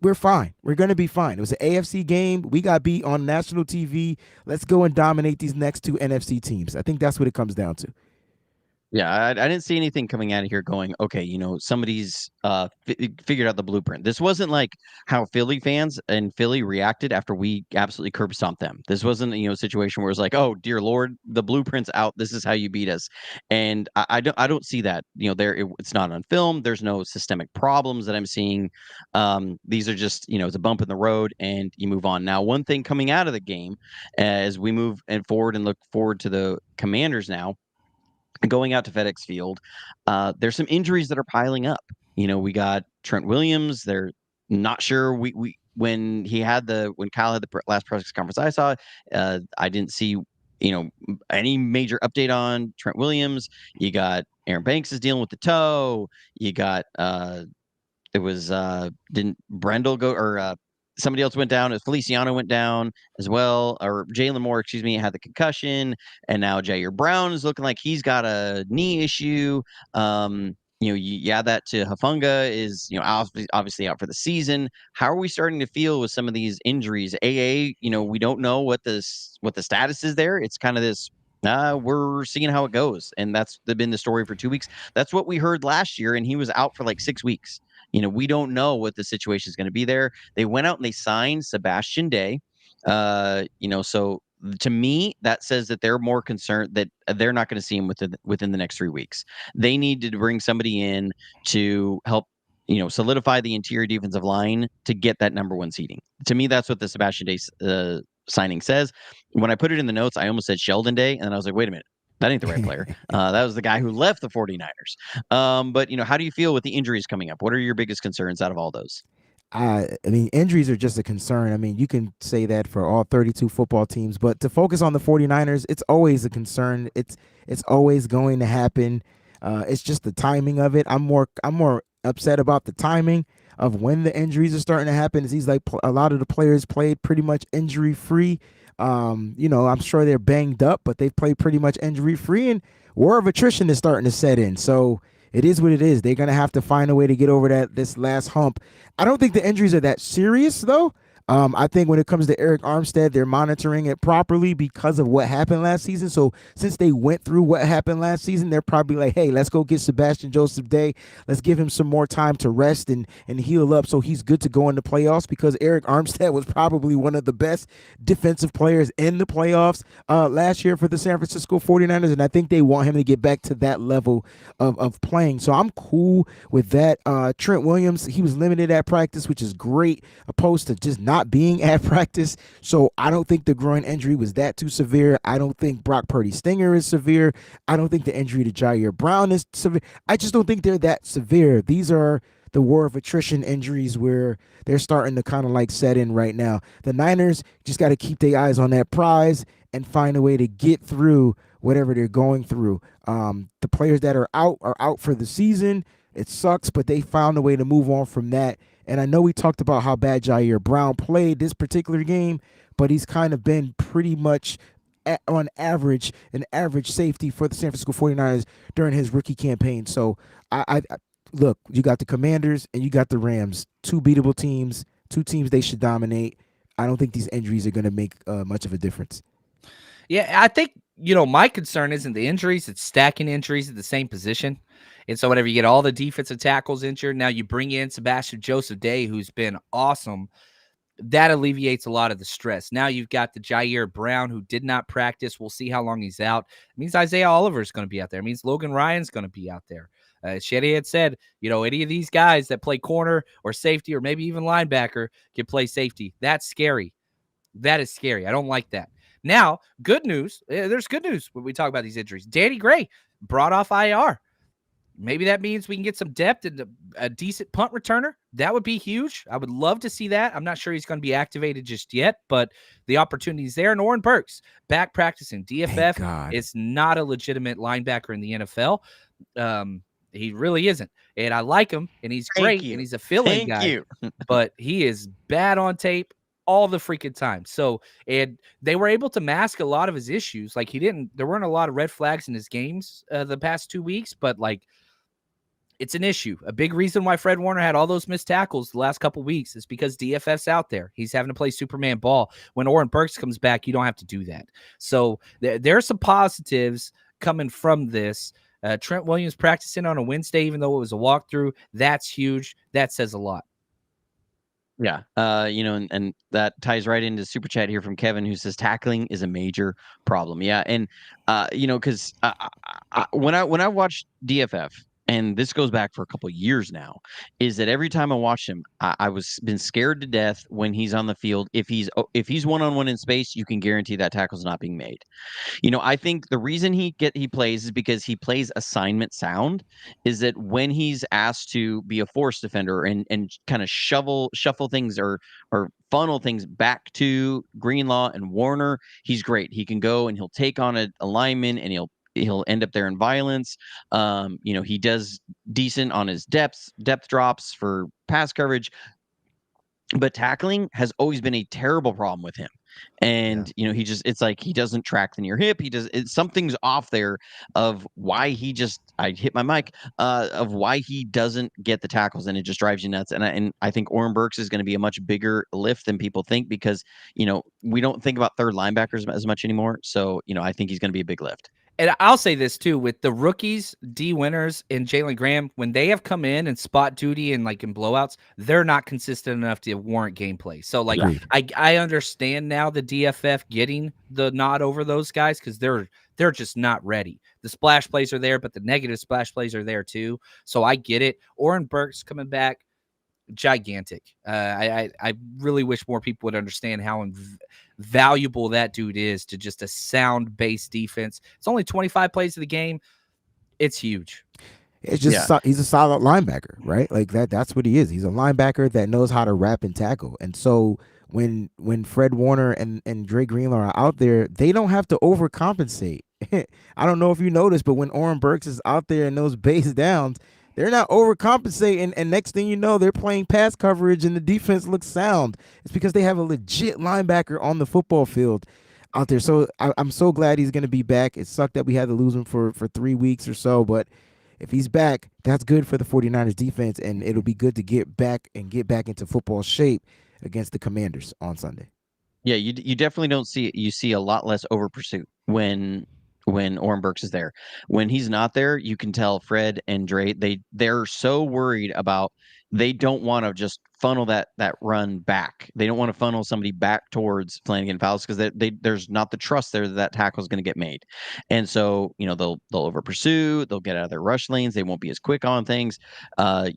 [SPEAKER 2] we're fine. We're going to be fine. It was an AFC game. We got beat on national TV. Let's go and dominate these next two NFC teams. I think that's what it comes down to.
[SPEAKER 1] Yeah, I didn't see anything coming out of here going, okay, somebody's figured out the blueprint. This wasn't like how Philly fans and Philly reacted after we absolutely curb stomped them. This wasn't, a situation where it was like, oh dear Lord, the blueprint's out. This is how you beat us. And I don't see that. It's not on film. There's no systemic problems that I'm seeing. These are just, it's a bump in the road, and you move on. Now, one thing coming out of the game as we move forward and look forward to the Commanders now, going out to FedEx Field, there's some injuries that are piling up. We got Trent Williams. They're not sure. When Kyle had the last press conference I saw, I didn't see any major update on Trent Williams. You got Aaron Banks is dealing with the toe. You got it was didn't Brendel go, or somebody else went down, as Feliciano went down as well, or Jalen Moore, excuse me, had the concussion, and now Jair Brown is looking like he's got a knee issue. You add that to Hufanga is, obviously out for the season. How are we starting to feel with some of these injuries? We don't know what the status is there. It's kind of this, we're seeing how it goes, and that's been the story for 2 weeks. That's what we heard last year, and he was out for like 6 weeks. We don't know what the situation is going to be there. They went out and they signed Sebastian Day. So to me, that says that they're more concerned that they're not going to see him within the next 3 weeks. They need to bring somebody in to help, solidify the interior defensive line to get that number one seeding. To me, that's what the Sebastian Day signing says. When I put it in the notes, I almost said Sheldon Day, and then I was like, wait a minute. That ain't the right player. That was the guy who left the 49ers. But, how do you feel with the injuries coming up? What are your biggest concerns out of all those?
[SPEAKER 2] I mean, injuries are just a concern. I mean, you can say that for all 32 football teams, but to focus on the 49ers, it's always a concern. It's always going to happen. It's just the timing of it. I'm more upset about the timing of when the injuries are starting to happen. It seems like a lot of the players played pretty much injury free. I'm sure they're banged up, but they've played pretty much injury free, and war of attrition is starting to set in. So it is what it is. They're gonna have to find a way to get over this last hump. I don't think the injuries are that serious though. I think when it comes to Eric Armstead, they're monitoring it properly because of what happened last season. So since they went through what happened last season, they're probably like, hey, let's go get Sebastian Joseph Day. Let's give him some more time to rest and heal up so he's good to go in the playoffs, because Eric Armstead was probably one of the best defensive players in the playoffs last year for the San Francisco 49ers. And I think they want him to get back to that level of playing. So I'm cool with that. Trent Williams, he was limited at practice, which is great, opposed to just not being at practice. So I don't think the groin injury was that too severe. I don't think Brock Purdy's stinger is severe. I don't think the injury to Jair Brown is severe. I just don't think they're that severe. These are the war of attrition injuries where they're starting to kind of like set in right now. The Niners just got to keep their eyes on that prize and find a way to get through whatever they're going through. The players that are out for the season. It sucks, but they found a way to move on from that. And I know we talked about how bad Jair Brown played this particular game, but he's kind of been pretty much on average, an average safety for the San Francisco 49ers during his rookie campaign. So I look, you got the Commanders and you got the Rams, two beatable teams, two teams they should dominate. I don't think these injuries are going to make much of a difference.
[SPEAKER 3] Yeah, I think, my concern isn't the injuries. It's stacking injuries at the same position. And so whenever you get all the defensive tackles injured, now you bring in Sebastian Joseph Day, who's been awesome. That alleviates a lot of the stress. Now you've got the Jair Brown, who did not practice. We'll see how long he's out. It means Isaiah Oliver is going to be out there. It means Logan Ryan's going to be out there. Shanahan said, any of these guys that play corner or safety or maybe even linebacker can play safety. That's scary. That is scary. I don't like that. Now, good news. There's good news when we talk about these injuries. Danny Gray brought off IR. maybe that means we can get some depth and a decent punt returner. That would be huge. I would love to see that. I'm not sure he's going to be activated just yet, but the opportunity's there. And Oren Burks back practicing.
[SPEAKER 2] Thank
[SPEAKER 3] DFF
[SPEAKER 2] God.
[SPEAKER 3] is not a legitimate linebacker in the NFL. He really isn't. And I like him, and he's great, and he's a fill-in guy. But he is bad on tape all the freaking time. So, and they were able to mask a lot of his issues. Like there weren't a lot of red flags in his games the past 2 weeks, but like it's an issue. A big reason why Fred Warner had all those missed tackles the last couple weeks is because DFF's out there. He's having to play Superman ball. When Oren Burks comes back, you don't have to do that. So there are some positives coming from this. Trent Williams practicing on a Wednesday, even though it was a walkthrough. That's huge. That says a lot.
[SPEAKER 1] Yeah. And that ties right into super chat here from Kevin, who says tackling is a major problem. Yeah. And, because when I watched DFF, and this goes back for a couple of years now, is that every time I watch him, I was been scared to death when he's on the field. If he's one-on-one in space, you can guarantee that tackle's not being made. I think the reason he plays is because he plays assignment sound, is that when he's asked to be a force defender and kind of shuffle things or funnel things back to Greenlaw and Warner, he's great. He can go and he'll take on a lineman and he'll end up there in violence. He does decent on his depth drops for pass coverage, but tackling has always been a terrible problem with him. And it's like he doesn't track the near hip. Something's off there of why I hit my mic of why he doesn't get the tackles, and it just drives you nuts. And I think Oren Burks is going to be a much bigger lift than people think, because we don't think about third linebackers as much anymore. So I think he's going to be a big lift.
[SPEAKER 3] And I'll say this too, with the rookies, D Winners and Jalen Graham, when they have come in and spot duty and like in blowouts, they're not consistent enough to warrant gameplay. So like I understand now the DFF getting the nod over those guys because they're just not ready. The splash plays are there, but the negative splash plays are there too. So I get it. Oren Burks coming back, gigantic. I really wish more people would understand how valuable that dude is to just a sound base defense. It's only 25 plays of the game. It's huge.
[SPEAKER 2] It's just he's a solid linebacker, right? Like that's what he is. He's a linebacker that knows how to wrap and tackle. And so when Fred Warner and Dre Greenlaw are out there, they don't have to overcompensate. I don't know if you noticed, but when Oren Burks is out there in those base downs, they're not overcompensating, and next thing you know, they're playing pass coverage, and the defense looks sound. It's because they have a legit linebacker on the football field out there. So I'm so glad he's going to be back. It sucked that we had to lose him for 3 weeks or so, but if he's back, that's good for the 49ers defense, and it'll be good to get back into football shape against the Commanders on Sunday.
[SPEAKER 1] Yeah, you definitely don't see it. You see a lot less over pursuit when Oren Burks is there. When he's not there, you can tell Fred and Dre, they're so worried about, they don't want to just funnel that run back. They don't want to funnel somebody back towards Flanagan Fowles because there's not the trust there that tackle is going to get made. And so, they'll over pursue, they'll get out of their rush lanes, they won't be as quick on things. They're,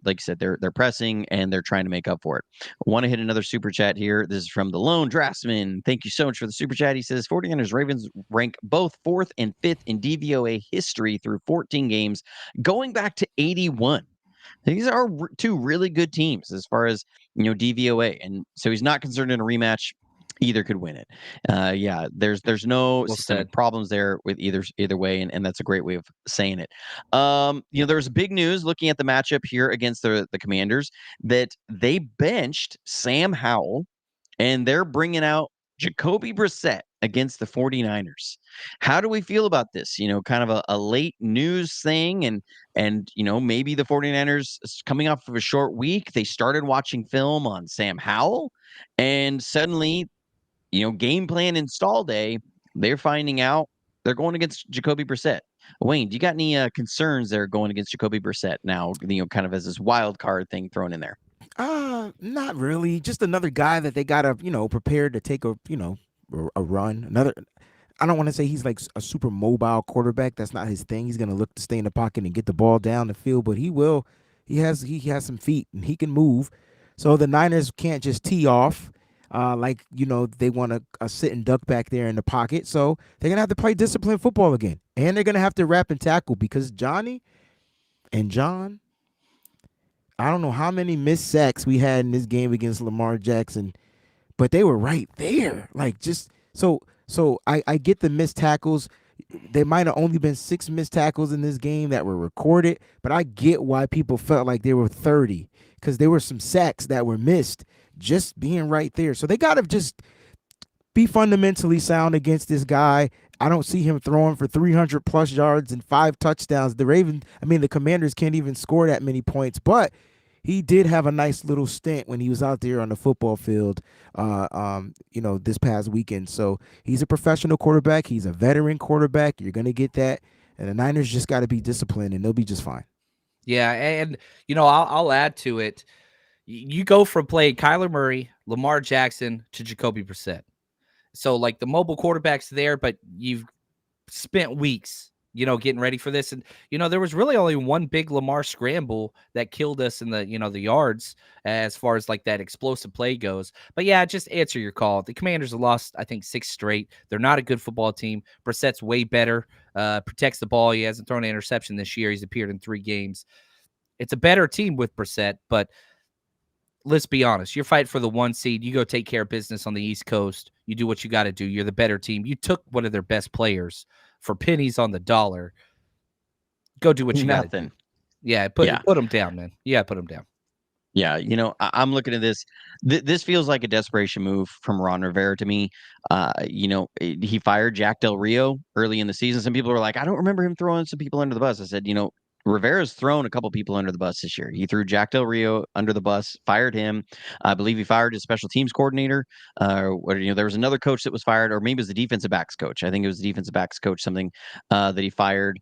[SPEAKER 1] like you said, they're pressing and they're trying to make up for it. I want to hit another super chat here. This is from the Lone Draftsman. Thank you so much for the super chat. He says 49ers Ravens rank both 4th and 5th in DVOA history through 14 games going back to 81. These are two really good teams as far as DVOA, and so he's not concerned in a rematch. Either could win it. There's no systemic problems there with either way, and that's a great way of saying it. There's big news looking at the matchup here against the Commanders that they benched Sam Howell, and they're bringing out Jacoby Brissett against the 49ers. How do we feel about this? Kind of a late news thing, and maybe the 49ers coming off of a short week, they started watching film on Sam Howell, and suddenly, game plan install day, they're finding out they're going against Jacoby Brissett. Wayne, do you got any concerns there going against Jacoby Brissett now, kind of as this wild card thing thrown in there?
[SPEAKER 2] Not really. Just another guy that they gotta, prepare to take a run. Another. I don't want to say he's like a super mobile quarterback. That's not his thing. He's gonna look to stay in the pocket and get the ball down the field, but he will. He has some feet and he can move. So the Niners can't just tee off, they want to sit and duck back there in the pocket. So they're gonna have to play disciplined football again, and they're gonna have to wrap and tackle because Jonny, And John, I don't know how many missed sacks we had in this game against Lamar Jackson, but they were right there. Like just so I get the missed tackles. There might have only been 6 missed tackles in this game that were recorded, but I get why people felt like there were 30 because there were some sacks that were missed just being right there. So they got to just be fundamentally sound against this guy. I don't see him throwing for 300 plus yards and 5 touchdowns. The Commanders can't even score that many points, but he did have a nice little stint when he was out there on the football field, this past weekend. So he's a professional quarterback. He's a veteran quarterback. You're going to get that. And the Niners just got to be disciplined, and they'll be just fine.
[SPEAKER 3] Yeah, and I'll add to it. You go from playing Kyler Murray, Lamar Jackson to Jacoby Brissett. So like the mobile quarterback's there, but you've spent weeks, getting ready for this. And, there was really only one big Lamar scramble that killed us in the, the yards as far as like that explosive play goes. But yeah, just answer your call. The Commanders have lost, I think, 6 straight. They're not a good football team. Brissett's way better, protects the ball. He hasn't thrown an interception this year. He's appeared in 3 games. It's a better team with Brissett, but let's be honest. You're fighting for the 1 seed. You go take care of business on the East Coast. You do what you got to do. You're the better team. You took one of their best players for pennies on the dollar. Go do what you got to do. Yeah, put them down, man. Yeah, put them down.
[SPEAKER 1] Yeah, I'm looking at this. This feels like a desperation move from Ron Rivera to me. He fired Jack Del Rio early in the season. Some people were like, I don't remember him throwing some people under the bus. I said, Rivera's thrown a couple people under the bus this year. He threw Jack Del Rio under the bus, fired him. I believe he fired his special teams coordinator. There was another coach that was fired, or maybe it was the defensive backs coach. I think it was the defensive backs coach, something that he fired.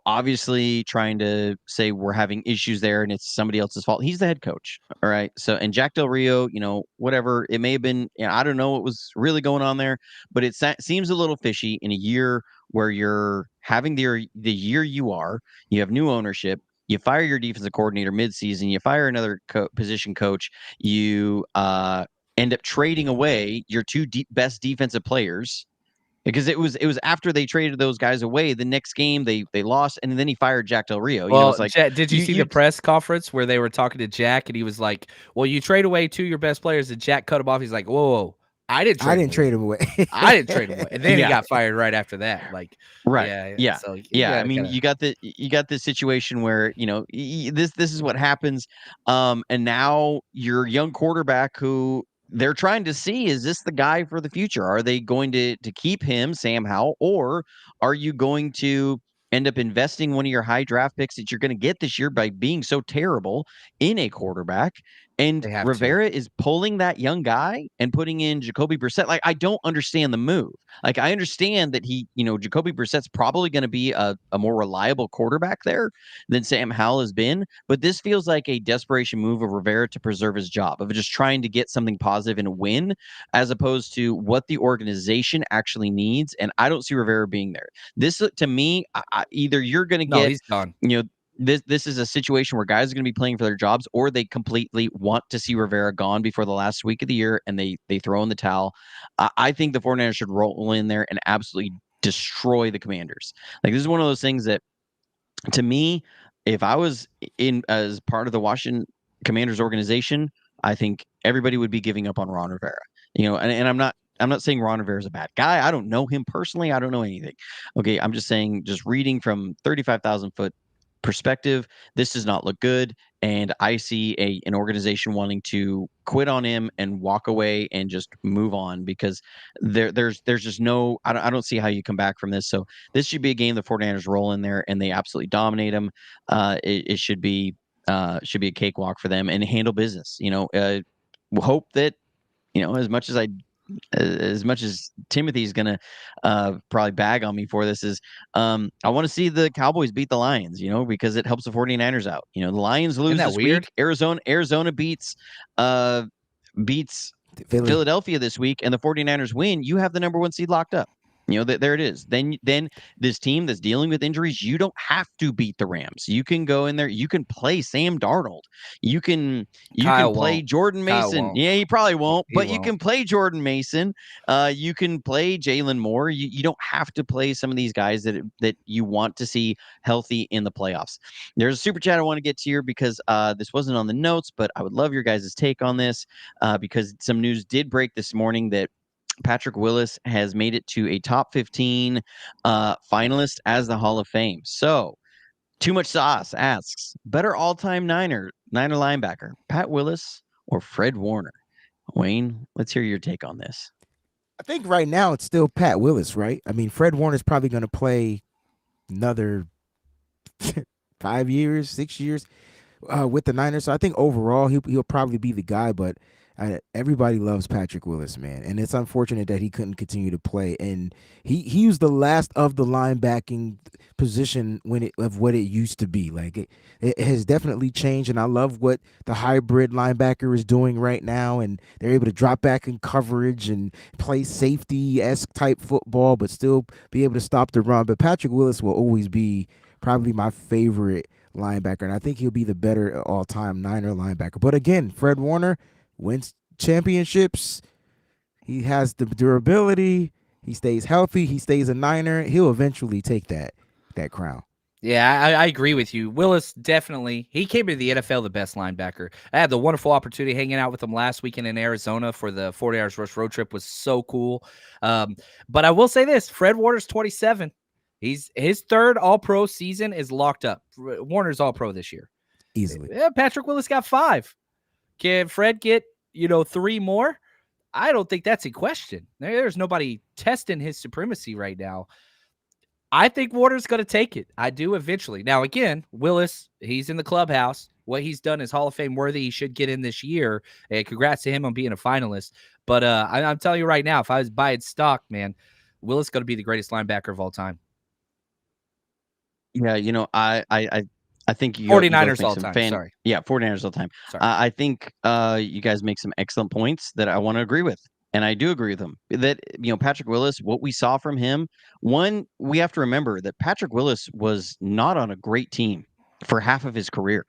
[SPEAKER 1] Obviously trying to say we're having issues there and it's somebody else's fault. He's the head coach. All right. So, and Jack Del Rio, whatever it may have been, I don't know what was really going on there, but it seems a little fishy in a year where you're having the year you have new ownership, you fire your defensive coordinator midseason, you fire another position coach, you end up trading away your 2 best defensive players. Because it was after they traded those guys away. The next game they lost, and then he fired Jack Del Rio.
[SPEAKER 3] Well, did you see the press conference where they were talking to Jack, and he was like, "Well, you trade away 2 of your best players," and Jack cut him off. He's like, "Whoa, I didn't trade him away. I didn't trade him away." And then he got fired right after that. Like,
[SPEAKER 1] right? Yeah. So, I mean, you got this situation where this is what happens, and now your young quarterback who they're trying to see, is this the guy for the future? Are they going to keep him, Sam Howell, or are you going to end up investing one of your high draft picks that you're going to get this year by being so terrible in a quarterback? And Rivera is pulling that young guy and putting in Jacoby Brissett. Like, I don't understand the move. Like, I understand that Jacoby Brissett's probably going to be a more reliable quarterback there than Sam Howell has been. But this feels like a desperation move of Rivera to preserve his job, of just trying to get something positive and win, as opposed to what the organization actually needs. And I don't see Rivera being there. This, to me, either you're going to get,
[SPEAKER 3] he's gone.
[SPEAKER 1] This is a situation where guys are going to be playing for their jobs, or they completely want to see Rivera gone before the last week of the year, and they throw in the towel. I think the 49ers should roll in there and absolutely destroy the Commanders. Like, this is one of those things that, to me, if I was in as part of the Washington Commanders organization, I think everybody would be giving up on Ron Rivera. And I'm not saying Ron Rivera is a bad guy. I don't know him personally. I don't know anything. Okay, I'm just saying, just reading from 35,000 foot perspective, this does not look good, and I see an organization wanting to quit on him and walk away and just move on, because there's just no, I don't see how you come back from this. So this should be a game the 49ers roll in there and they absolutely dominate them. It should be a cakewalk for them and handle business. Hope that as much as Timothy's gonna probably bag on me for this, is I want to see the Cowboys beat the Lions, because it helps the 49ers out. The Lions lose this week. Arizona beats Philadelphia this week, and the 49ers win. You have the number 1 seed locked up. There it is. Then this team that's dealing with injuries, you don't have to beat the Rams. You can go in there. You can play Sam Darnold. You can
[SPEAKER 3] Kyle
[SPEAKER 1] play
[SPEAKER 3] won't.
[SPEAKER 1] Jordan
[SPEAKER 3] Kyle
[SPEAKER 1] Mason.
[SPEAKER 3] won't.
[SPEAKER 1] Yeah, he probably won't,
[SPEAKER 3] He
[SPEAKER 1] but you
[SPEAKER 3] won't.
[SPEAKER 1] can play Jordan Mason. You can play Jalen Moore. You don't have to play some of these guys that you want to see healthy in the playoffs. There's a super chat I want to get to here because this wasn't on the notes, but I would love your guys' take on this because some news did break this morning that Patrick Willis has made it to a top 15 finalist as the Hall of Fame. So, Too Much Sauce asks, better all-time Niner linebacker, Pat Willis or Fred Warner? Wayne, let's hear your take on this.
[SPEAKER 2] I think right now it's still Pat Willis, right? I mean, Fred Warner's probably going to play another 5 years, 6 years with the Niners. So I think overall he'll probably be the guy, but everybody loves Patrick Willis, man. And it's unfortunate that he couldn't continue to play. And he was the last of the linebacking position of what it used to be. Like it has definitely changed. And I love what the hybrid linebacker is doing right now. And they're able to drop back in coverage and play safety-esque type football, but still be able to stop the run. But Patrick Willis will always be probably my favorite linebacker, and I think he'll be the better all-time Niner linebacker. But again, Fred Warner wins championships. He has the durability. He stays healthy. He stays a Niner. He'll eventually take that crown.
[SPEAKER 3] Yeah, I agree with you. Willis, definitely. He came to the NFL the best linebacker. I had the wonderful opportunity hanging out with him last weekend in Arizona for the 40 Hours Rush road trip. Was so cool. But I will say this, Fred Warner's 27. His third All-Pro season is locked up. Warner's All-Pro this year.
[SPEAKER 2] Easily.
[SPEAKER 3] Yeah, Patrick Willis got 5. Can Fred get, 3 more? I don't think that's in question. There's nobody testing his supremacy right now. I think Warner's going to take it. I do eventually. Now, again, Willis, he's in the clubhouse. What he's done is Hall of Fame worthy. He should get in this year. And congrats to him on being a finalist. But I'm telling you right now, if I was buying stock, man, Willis is going to be the greatest linebacker of all time.
[SPEAKER 1] Yeah, I think you both
[SPEAKER 3] 49ers
[SPEAKER 1] make
[SPEAKER 3] all
[SPEAKER 1] some
[SPEAKER 3] time. Sorry.
[SPEAKER 1] Yeah, 49ers all time.
[SPEAKER 3] Sorry.
[SPEAKER 1] I think you guys make some excellent points that I want to agree with. And I do agree with them that, Patrick Willis, what we saw from him, one, we have to remember that Patrick Willis was not on a great team for half of his career,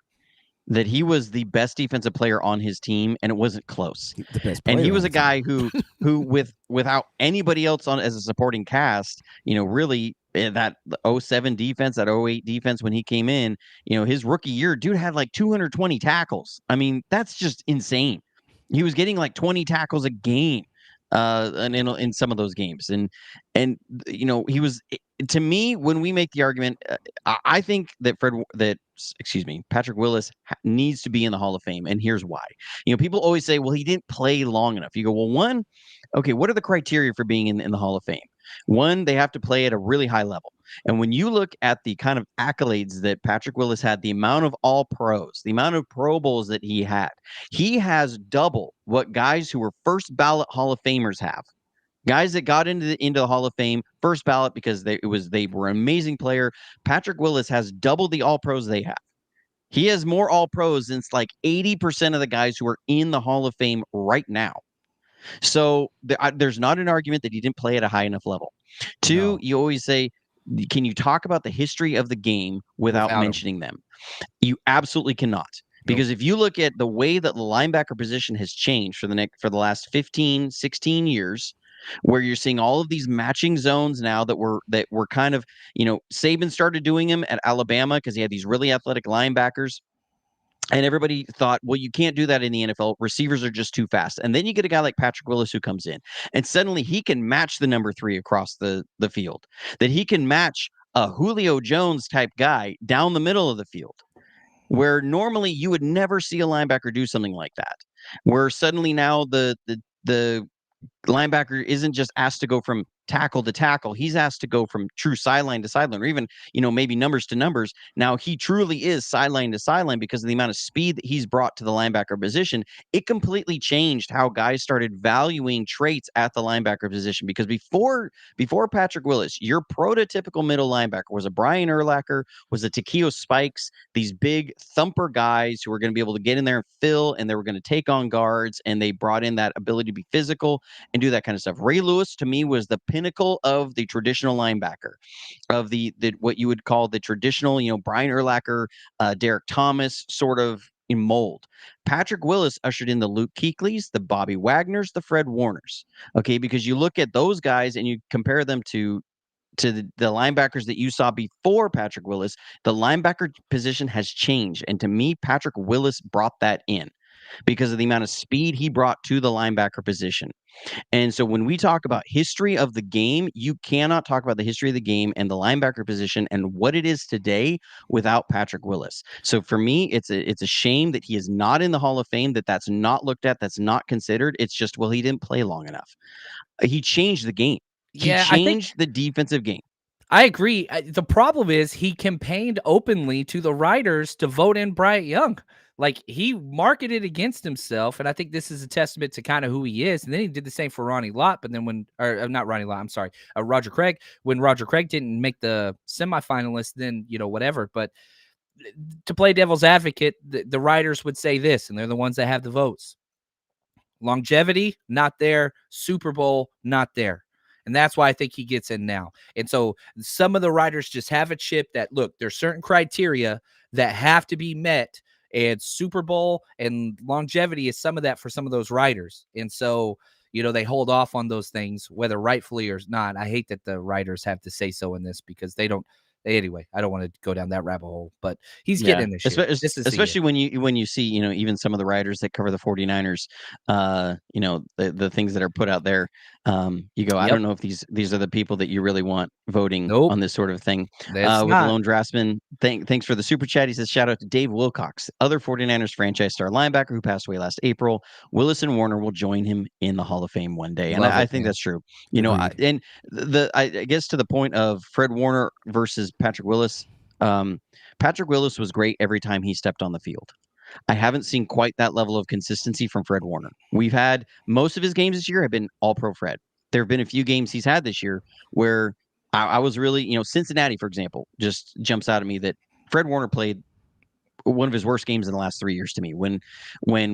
[SPEAKER 1] that he was the best defensive player on his team, and it wasn't close.
[SPEAKER 2] The best player.
[SPEAKER 1] And he
[SPEAKER 2] on
[SPEAKER 1] was
[SPEAKER 2] the
[SPEAKER 1] a guy
[SPEAKER 2] team.
[SPEAKER 1] who without anybody else on as a supporting cast, really that 07 defense, that 08 defense when he came in, his rookie year, dude had like 220 tackles. I mean, that's just insane. He was getting like 20 tackles a game and in some of those games. And he was, to me, when we make the argument, I think that Patrick Willis needs to be in the Hall of Fame. And here's why. People always say, well, he didn't play long enough. You go, well, one, okay, what are the criteria for being in the Hall of Fame? One, they have to play at a really high level. And when you look at the kind of accolades that Patrick Willis had, the amount of all pros, the amount of Pro Bowls that he has double what guys who were first ballot Hall of Famers have. Guys that got into the Hall of Fame first ballot because they were an amazing player. Patrick Willis has double the all pros they have. He has more all pros than like 80% of the guys who are in the Hall of Fame right now. So there's not an argument that he didn't play at a high enough level. Two, you always say, can you talk about the history of the game without mentioning them? You absolutely cannot. Because if you look at the way that the linebacker position has changed for the last 15, 16 years, where you're seeing all of these matching zones now that were kind of, Saban started doing them at Alabama because he had these really athletic linebackers. And everybody thought, well, you can't do that in the NFL. Receivers are just too fast. And then you get a guy like Patrick Willis who comes in, and suddenly he can match the number 3 across the field, that he can match a Julio Jones type guy down the middle of the field, where normally you would never see a linebacker do something like that, where suddenly now the linebacker isn't just asked to go from tackle to tackle. He's asked to go from true sideline to sideline, or even, maybe numbers to numbers. Now he truly is sideline to sideline because of the amount of speed that he's brought to the linebacker position. It completely changed how guys started valuing traits at the linebacker position, because before Patrick Willis, your prototypical middle linebacker was a Brian Urlacher, was a Takeo Spikes, these big thumper guys who were going to be able to get in there and fill, and they were going to take on guards, and they brought in that ability to be physical. and do that kind of stuff. Ray Lewis to me was the pinnacle of the traditional linebacker, of the what you would call the traditional, Brian Urlacher, Derek Thomas sort of in mold. Patrick Willis ushered in the Luke Kuechly's, the Bobby Wagners, the Fred Warners. Okay, because you look at those guys and you compare them to the linebackers that you saw before Patrick Willis, the linebacker position has changed. And to me, Patrick Willis brought that in because of the amount of speed he brought to the linebacker position. And so when we talk about history of the game, you cannot talk about the history of the game and the linebacker position and what it is today without Patrick Willis. So for me, it's a shame that he is not in the Hall of Fame, that's not looked at, that's not considered. It's just, well, he didn't play long enough. He changed the game. He
[SPEAKER 3] Yeah, I think
[SPEAKER 1] changed the defensive game.
[SPEAKER 3] I agree. The problem is he campaigned openly to the writers to vote in Bryant Young. Like, he marketed against himself, and I think this is a testament to kind of who he is. And then he did the same for Ronnie Lott, but then not Ronnie Lott, I'm sorry, Roger Craig. When Roger Craig didn't make the semifinalists, then, whatever. But to play devil's advocate, the writers would say this, and they're the ones that have the votes. Longevity, not there. Super Bowl, not there. And that's why I think he gets in now. And so some of the writers just have a chip that, look, there's certain criteria that have to be met, and Super Bowl and longevity is some of that for some of those writers. And so, they hold off on those things, whether rightfully or not. I hate that the writers have to say so in this because they don't. Anyway, I don't want to go down that rabbit hole, but he's getting in this year.
[SPEAKER 1] Especially when you see, even some of the writers that cover the 49ers, the things that are put out there, you go, I don't know if these are the people that you really want voting on this sort of thing. With the Lone Draftsman, thanks for the super chat. He says, shout out to Dave Wilcox, other 49ers franchise star linebacker who passed away last April. Willis and Warner will join him in the Hall of Fame one day. And I think that's true. I guess to the point of Fred Warner versus Patrick Willis, Patrick Willis was great every time he stepped on the field. I haven't seen quite that level of consistency from Fred Warner. We've had most of his games this year have been all pro Fred. There have been a few games he's had this year where I was really, Cincinnati, for example, just jumps out at me that Fred Warner played one of his worst games in the last 3 years to me. When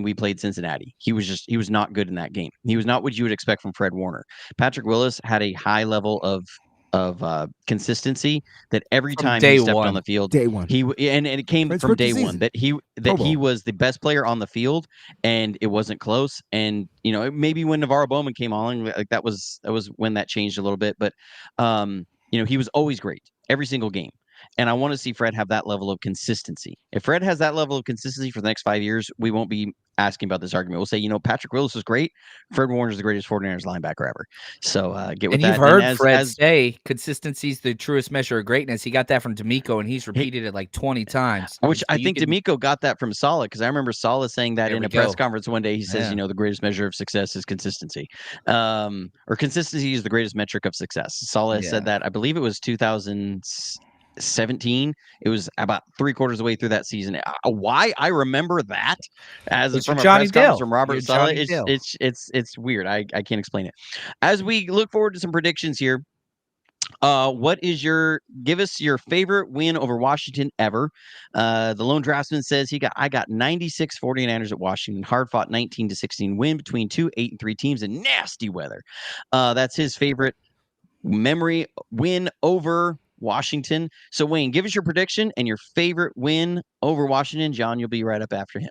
[SPEAKER 1] we played Cincinnati, he was not good in that game. He was not what you would expect from Fred Warner. Patrick Willis had a high level of consistency that every time he stepped on the field,
[SPEAKER 2] day one,
[SPEAKER 1] and it came from day one that he was the best player on the field, and it wasn't close. And maybe when Navarro Bowman came on, like that was when that changed a little bit. But he was always great every single game. And I want to see Fred have that level of consistency. If Fred has that level of consistency for the next 5 years, we won't be asking about this argument. We'll say, Patrick Willis is great. Fred Warner is the greatest 49ers linebacker ever. So get with that.
[SPEAKER 3] And you've heard Fred say consistency is the truest measure of greatness. He got that from D'Amico, and he's repeated it like 20 times.
[SPEAKER 1] Which I think D'Amico got that from Saleh, because I remember Saleh saying that in a press conference one day. He says, the greatest measure of success is consistency. Or consistency is the greatest metric of success. Saleh said that, I believe it was 2017. It was about 3/4 of the way through that season. Why I remember that as from a press conference from Robert Saleh, it's weird. I can't explain it. As we look forward to some predictions here, give us your favorite win over Washington ever. The Lone Draftsman says I got 96 49ers at Washington, hard fought 19-16 win between 2 8-3 teams in nasty weather. That's his favorite memory win over Washington. So Wayne, give us your prediction and your favorite win over Washington. John, you'll be right up after him.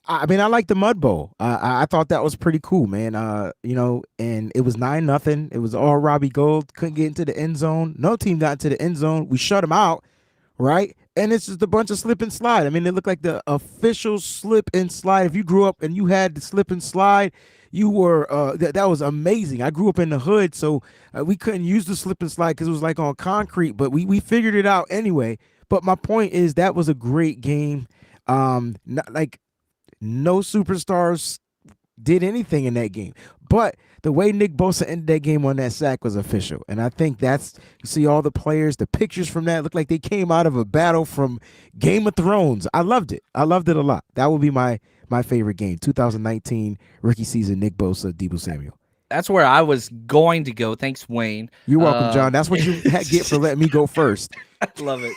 [SPEAKER 2] I mean, I like the Mud Bowl. I thought that was pretty cool, man. And it was 9-0. It was all Robbie Gould. Couldn't get into the end zone. No team got into the end zone. We shut them out, right? And it's just a bunch of slip and slide. I mean, it looked like the official slip and slide. If you grew up and you had the slip and slide, you were that was amazing. I grew up in the hood, so we couldn't use the slip and slide because it was like on concrete, but we figured it out anyway. But my point is that was a great game. No superstars did anything in that game, but the way Nick Bosa ended that game on that sack was official. And I think you see all the players, the pictures from that look like they came out of a battle from Game of Thrones. I loved it. I loved it a lot. That would be my favorite game, 2019 rookie season, Nick Bosa, Deebo Samuel.
[SPEAKER 3] That's where I was going to go. Thanks, Wayne.
[SPEAKER 2] You're welcome, John. That's what you get for letting me go first.
[SPEAKER 3] Love it.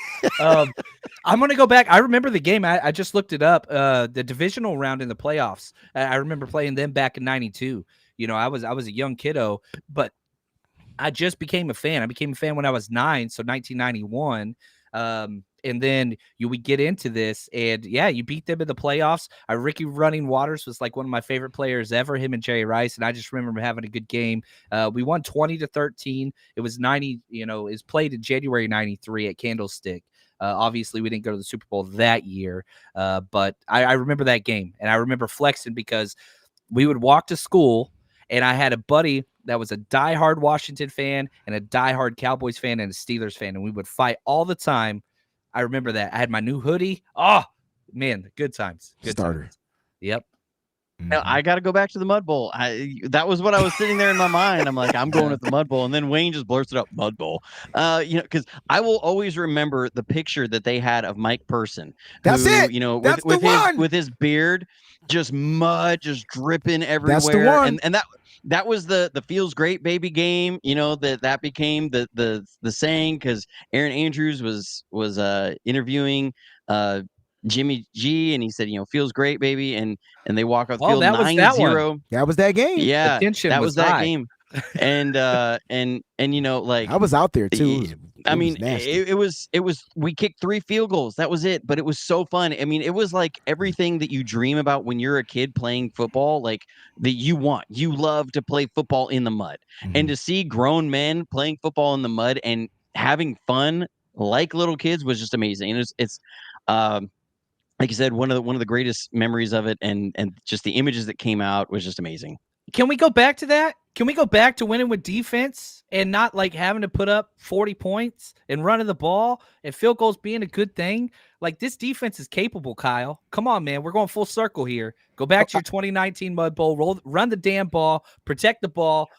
[SPEAKER 3] I'm going to go back. I remember the game. I just looked it up. The divisional round in the playoffs. I remember playing them back in 92. I was a young kiddo, but I just became a fan. I became a fan when I was 9, so 1991. And then we get into this, and yeah, you beat them in the playoffs. Ricky Running Waters was like one of my favorite players ever, him and Jerry Rice, and I just remember having a good game. We won 20-13. It was 90, it was played in January 93 at Candlestick. Obviously, we didn't go to the Super Bowl that year, but I remember that game, and I remember flexing because we would walk to school, and I had a buddy that was a diehard Washington fan and a diehard Cowboys fan and a Steelers fan, and we would fight all the time. I remember that. I had my new hoodie. Oh, man, good times. Good
[SPEAKER 2] Starter.
[SPEAKER 3] times. Yep.
[SPEAKER 1] I got to go back to the Mud Bowl. That was what I was sitting there in my mind. I'm like, I'm going with the Mud Bowl, and then Wayne just blurted up Mud Bowl. Because I will always remember the picture that they had of Mike Person.
[SPEAKER 2] That's it.
[SPEAKER 1] With his beard, just mud just dripping everywhere.
[SPEAKER 2] That's the one.
[SPEAKER 1] And that was the feels great baby game. That became the saying because Aaron Andrews was interviewing Jimmy G, and he said, feels great, baby, and they walk off the field 9-0.
[SPEAKER 2] That was that game.
[SPEAKER 1] Yeah, that was that
[SPEAKER 3] high.
[SPEAKER 1] game. And like
[SPEAKER 2] I was out there too.
[SPEAKER 1] It was we kicked 3 field goals. That was it, but it was so fun. I mean, it was like everything that you dream about when you're a kid playing football, like that you want. You love to play football in the mud, and to see grown men playing football in the mud and having fun like little kids was just amazing. And it's like you said, one of the greatest memories of it, and just the images that came out was just amazing.
[SPEAKER 3] Can we go back to that? Can we go back to winning with defense and not like having to put up 40 points and running the ball and field goals being a good thing? Like, this defense is capable, Kyle. Come on, man. We're going full circle here. Go back to your 2019 Mud Bowl. Run the damn ball. Protect the ball.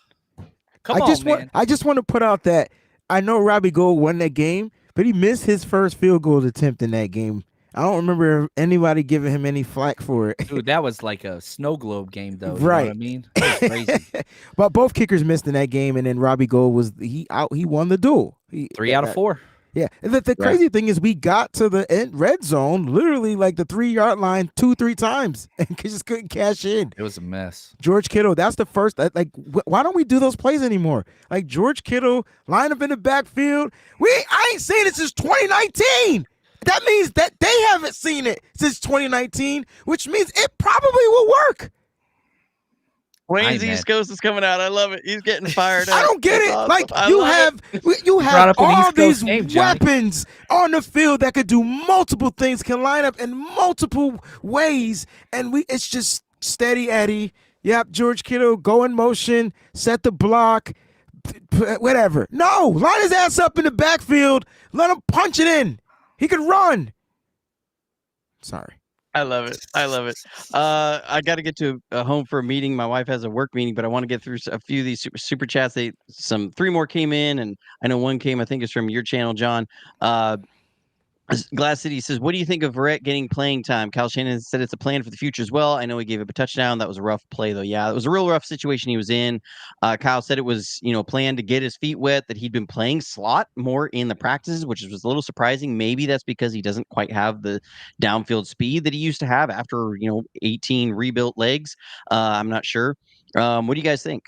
[SPEAKER 2] I just want to put out that I know Robbie Gould won that game, but he missed his first field goal attempt in that game. I don't remember anybody giving him any flack for it.
[SPEAKER 3] Dude, that was like a snow globe game, though.
[SPEAKER 2] Right.
[SPEAKER 3] You know what I mean? That was crazy.
[SPEAKER 2] But both kickers missed in that game, and then Robbie Gould he won the duel.
[SPEAKER 3] 3 out of 4.
[SPEAKER 2] Yeah. And the crazy thing is we got to the red zone, literally like the 3-yard line 2-3 times, and just couldn't cash in.
[SPEAKER 3] It was a mess.
[SPEAKER 2] George Kittle, that's the first, why don't we do those plays anymore? Like, George Kittle, line up in the backfield. I ain't saying it since 2019. That means that they haven't seen it since 2019, which means it probably will work.
[SPEAKER 1] Wayne's East Coast is coming out. I love it. He's getting fired up.
[SPEAKER 2] I don't get it.
[SPEAKER 1] Awesome.
[SPEAKER 2] Like, you have all these weapons on the field that could do multiple things, can line up in multiple ways, and it's just steady Eddie. Yep, George Kittle, go in motion, set the block, whatever. No, line his ass up in the backfield. Let him punch it in. He could run. Sorry.
[SPEAKER 1] I love it. I got to get to home for a meeting. My wife has a work meeting, but I want to get through a few of these super chats. 3 more came in, and I know one came, I think, is from your channel, John. Glass City says, what do you think of Verrett getting playing time? Kyle Shanahan said it's a plan for the future as well. I know he gave up a touchdown. That was a rough play, though. Yeah, it was a real rough situation he was in. Kyle said it was, a plan to get his feet wet, that he'd been playing slot more in the practices, which was a little surprising. Maybe that's because he doesn't quite have the downfield speed that he used to have after, 18 rebuilt legs. I'm not sure. What do you guys think?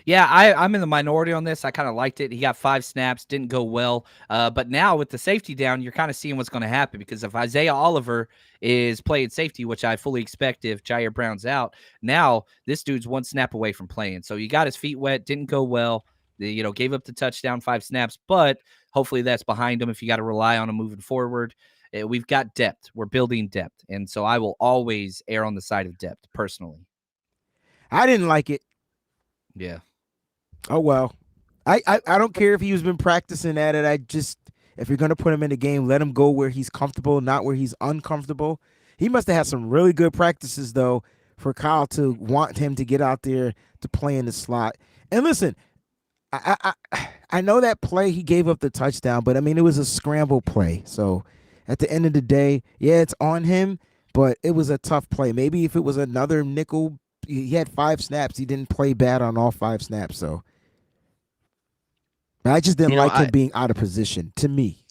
[SPEAKER 3] Yeah, I'm in the minority on this. I kind of liked it. He got 5 snaps, didn't go well. But now with the safety down, you're kind of seeing what's going to happen, because if Isaiah Oliver is playing safety, which I fully expect if Jair Brown's out, now this dude's 1 snap away from playing. So you got his feet wet, didn't go well. Gave up the touchdown, 5 snaps, but hopefully that's behind him if you got to rely on him moving forward. We've got depth. We're building depth. And so I will always err on the side of depth, personally.
[SPEAKER 2] I didn't like it.
[SPEAKER 3] Yeah.
[SPEAKER 2] Oh, well. I don't care if he's been practicing at it. If you're going to put him in the game, let him go where he's comfortable, not where he's uncomfortable. He must have had some really good practices, though, for Kyle to want him to get out there to play in the slot. And listen, I know that play he gave up the touchdown, but, it was a scramble play. So at the end of the day, yeah, it's on him, but it was a tough play. Maybe if it was another nickel, he had 5 snaps. He didn't play bad on all 5 snaps. So I just didn't like him being out of position. To me,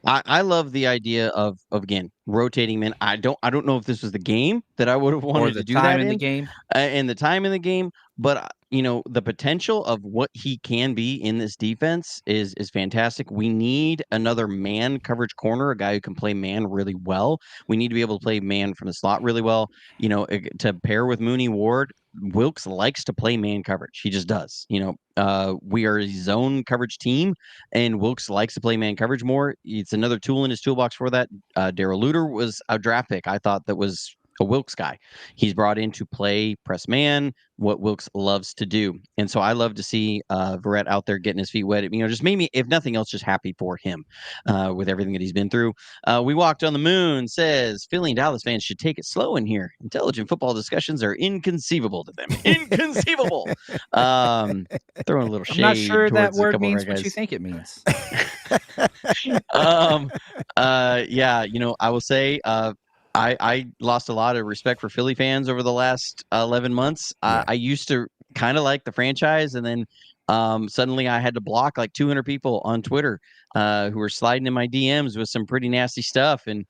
[SPEAKER 1] I love the idea of again rotating men. I don't know if this was the game that I would have wanted to do that
[SPEAKER 3] in the game,
[SPEAKER 1] and the time in the game. But the potential of what he can be in this defense is fantastic. We need another man coverage corner, a guy who can play man really well. We need to be able to play man from the slot really well. To pair with Mooney Ward, Wilkes likes to play man coverage. He just does. We are a zone coverage team, and Wilkes likes to play man coverage more. It's another tool in his toolbox for that. Darrell Luter was a draft pick. I thought that was a Wilkes guy. He's brought in to play press man, what Wilkes loves to do. And so I love to see Verrett out there getting his feet wet. Just made me, if nothing else, just happy for him with everything that he's been through. We Walked on the Moon says, Philly and Dallas fans should take it slow in here. Intelligent football discussions are inconceivable to them. Inconceivable. Throwing a little shade
[SPEAKER 3] I'm not sure that
[SPEAKER 1] towards a
[SPEAKER 3] word
[SPEAKER 1] couple
[SPEAKER 3] means
[SPEAKER 1] of our
[SPEAKER 3] what you
[SPEAKER 1] guys.
[SPEAKER 3] think it means.
[SPEAKER 1] Yeah, I will say, I lost a lot of respect for Philly fans over the last 11 months.
[SPEAKER 2] Yeah.
[SPEAKER 1] I used to kind of like the franchise, and then suddenly I had to block like 200 people on Twitter who were sliding in my DMs with some pretty nasty stuff and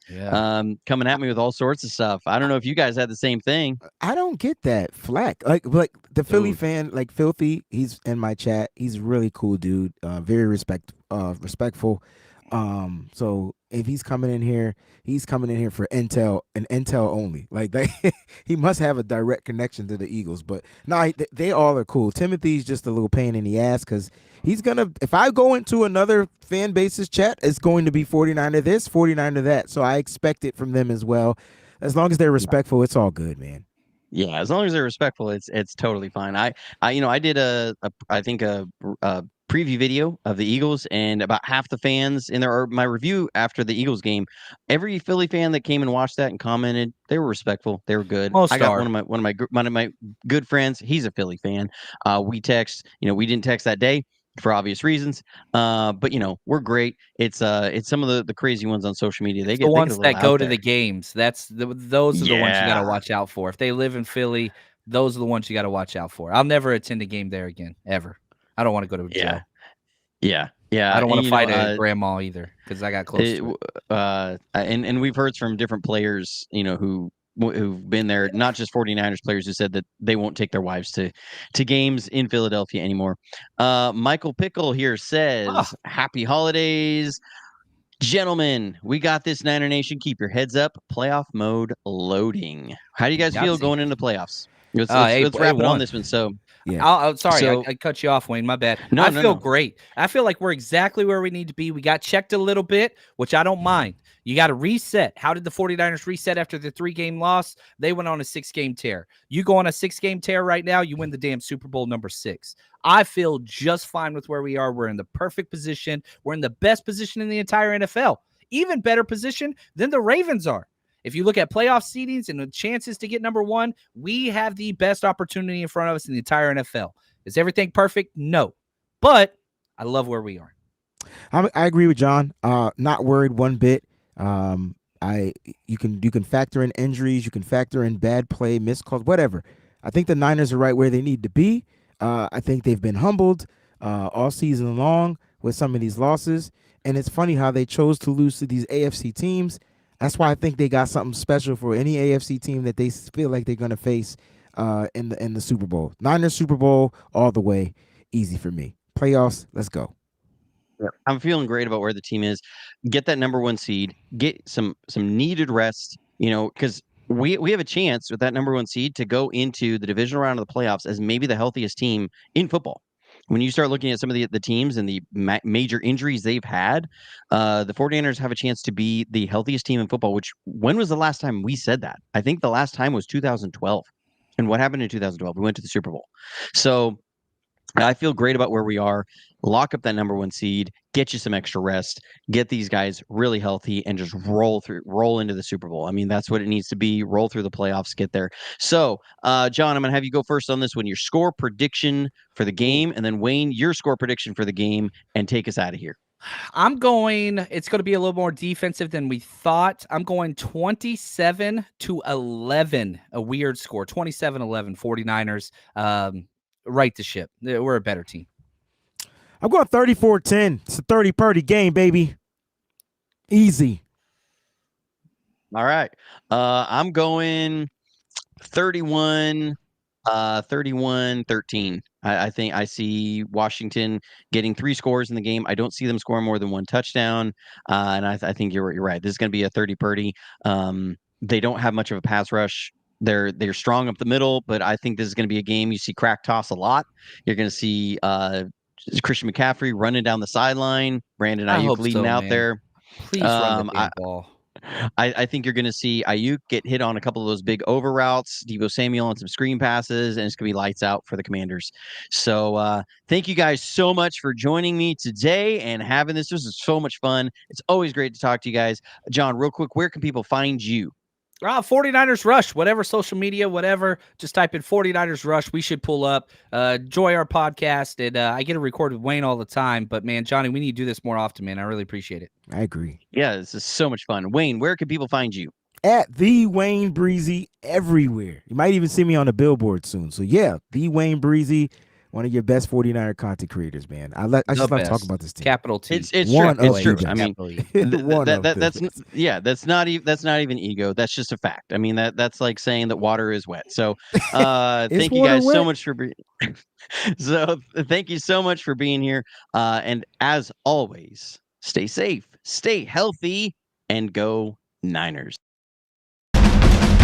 [SPEAKER 1] coming at me with all sorts of stuff. I don't know if you guys had the same thing.
[SPEAKER 2] I don't get that flack. Like the Philly fan, like Filthy, he's in my chat. He's a really cool dude. Very respectful. So if he's coming in here for intel and intel only. Like he must have a direct connection to the Eagles. But no, they all are cool. Timothy's just a little pain in the ass because he's gonna. If I go into another fan base's chat, it's going to be 49er this, 49er that. So I expect it from them as well. As long as they're respectful, it's all good, man.
[SPEAKER 1] Yeah, as long as they're respectful, it's totally fine. I did a preview video of the Eagles, and about half the fans in there, or my review after the Eagles game, every Philly fan that came and watched that and commented, they were respectful. They were good.
[SPEAKER 3] Most
[SPEAKER 1] I got
[SPEAKER 3] are.
[SPEAKER 1] one of my good friends. He's a Philly fan. We text. We didn't text that day for obvious reasons. But we're great. It's some of the crazy ones on social media. They
[SPEAKER 3] It's
[SPEAKER 1] get
[SPEAKER 3] the
[SPEAKER 1] a
[SPEAKER 3] ones
[SPEAKER 1] little
[SPEAKER 3] that go
[SPEAKER 1] out
[SPEAKER 3] to
[SPEAKER 1] there.
[SPEAKER 3] the games. Those are the ones you got to
[SPEAKER 1] Yeah.
[SPEAKER 3] watch out for. If they live in Philly, those are the ones you got to watch out for. I'll never attend a game there again, ever. I don't want to go to jail.
[SPEAKER 1] Yeah.
[SPEAKER 3] I don't want
[SPEAKER 1] And,
[SPEAKER 3] to fight a grandma either because I got close to it.
[SPEAKER 1] And we've heard from different players, who've been there, not just 49ers players who said that they won't take their wives to games in Philadelphia anymore. Michael Pickle here says, Happy holidays. Gentlemen, we got this, Niner Nation. Keep your heads up. Playoff mode loading. How do you guys feel going into playoffs? Let's wrap it on this one. So,
[SPEAKER 2] yeah.
[SPEAKER 3] Sorry, I cut you off, Wayne. My bad. I feel great. I feel like we're exactly where we need to be. We got checked a little bit, which I don't mind. You got to reset. How did the 49ers reset after the 3-game loss? They went on a 6-game tear. You go on a 6-game tear right now, you win the damn Super Bowl number 6. I feel just fine with where we are. We're in the perfect position. We're in the best position in the entire NFL. Even better position than the Ravens are. If you look at playoff seedings and the chances to get number 1, we have the best opportunity in front of us in the entire NFL. Is everything perfect? No. But I love where we are.
[SPEAKER 2] I agree with John. Not worried one bit. You can factor in injuries, you can factor in bad play, missed calls, whatever. I think the Niners are right where they need to be. I think they've been humbled all season long with some of these losses, and it's funny how they chose to lose to these AFC teams. That's why I think they got something special for any AFC team that they feel like they're going to face in the Super Bowl. Niners Super Bowl all the way, easy for me. Playoffs, let's go.
[SPEAKER 1] I'm feeling great about where the team is. Get that number 1 seed. Get some needed rest. Because we have a chance with that number 1 seed to go into the divisional round of the playoffs as maybe the healthiest team in football. When you start looking at some of the teams and the major injuries they've had, the 49ers have a chance to be the healthiest team in football, which when was the last time we said that? I think the last time was 2012. And what happened in 2012? We went to the Super Bowl. So I feel great about where we are. Lock up that number 1 seed, get you some extra rest, get these guys really healthy, and just roll into the Super Bowl. I mean, that's what it needs to be. Roll through the playoffs, get there. So, John, I'm going to have you go first on this one. Your score prediction for the game, and then Wayne, your score prediction for the game, and take us out of here.
[SPEAKER 3] It's going to be a little more defensive than we thought. I'm going 27-11, a weird score, 27-11, 49ers. Right the ship. We're a better team.
[SPEAKER 2] I'm going 34-10. It's a 30-30 game, baby. Easy.
[SPEAKER 1] All right. I'm going 31-13. I think I see Washington getting 3 scores in the game. I don't see them scoring more than 1 touchdown. And I think you're right. This is going to be a 30 Purdy. They don't have much of a pass rush. They're strong up the middle, but I think this is going to be a game you see crack toss a lot. You're going to see Christian McCaffrey running down the sideline, Brandon
[SPEAKER 3] I
[SPEAKER 1] Ayuk
[SPEAKER 3] hope
[SPEAKER 1] leading
[SPEAKER 3] so,
[SPEAKER 1] out
[SPEAKER 3] man.
[SPEAKER 1] there.
[SPEAKER 3] Please run the
[SPEAKER 1] I,
[SPEAKER 3] damn ball.
[SPEAKER 1] I think you're going to see Ayuk get hit on a couple of those big over routes, Deebo Samuel on some screen passes, and it's going to be lights out for the Commanders. So thank you guys so much for joining me today and having this. This is so much fun. It's always great to talk to you guys. John, real quick, where can people find you?
[SPEAKER 3] 49ers Rush, whatever social media, whatever. Just type in 49ers Rush. We should pull up. Enjoy our podcast. And I get to record with Wayne all the time. But, man, Johnny, we need to do this more often, man. I really appreciate it.
[SPEAKER 2] I agree.
[SPEAKER 1] Yeah, this is so much fun. Wayne, where can people find you?
[SPEAKER 2] At the Wayne Breezy everywhere. You might even see me on a billboard soon. So, yeah, the Wayne Breezy, one of your best 49er content creators, man. I just love talking about this team.
[SPEAKER 3] Capital T.
[SPEAKER 1] It's
[SPEAKER 2] One
[SPEAKER 1] true.
[SPEAKER 2] of
[SPEAKER 1] It's true.
[SPEAKER 2] the
[SPEAKER 1] I mean, that's not even ego. That's just a fact. I mean, that's like saying that water is wet. So thank you guys so much for being thank you so much for being here. And as always, stay safe, stay healthy, and go Niners.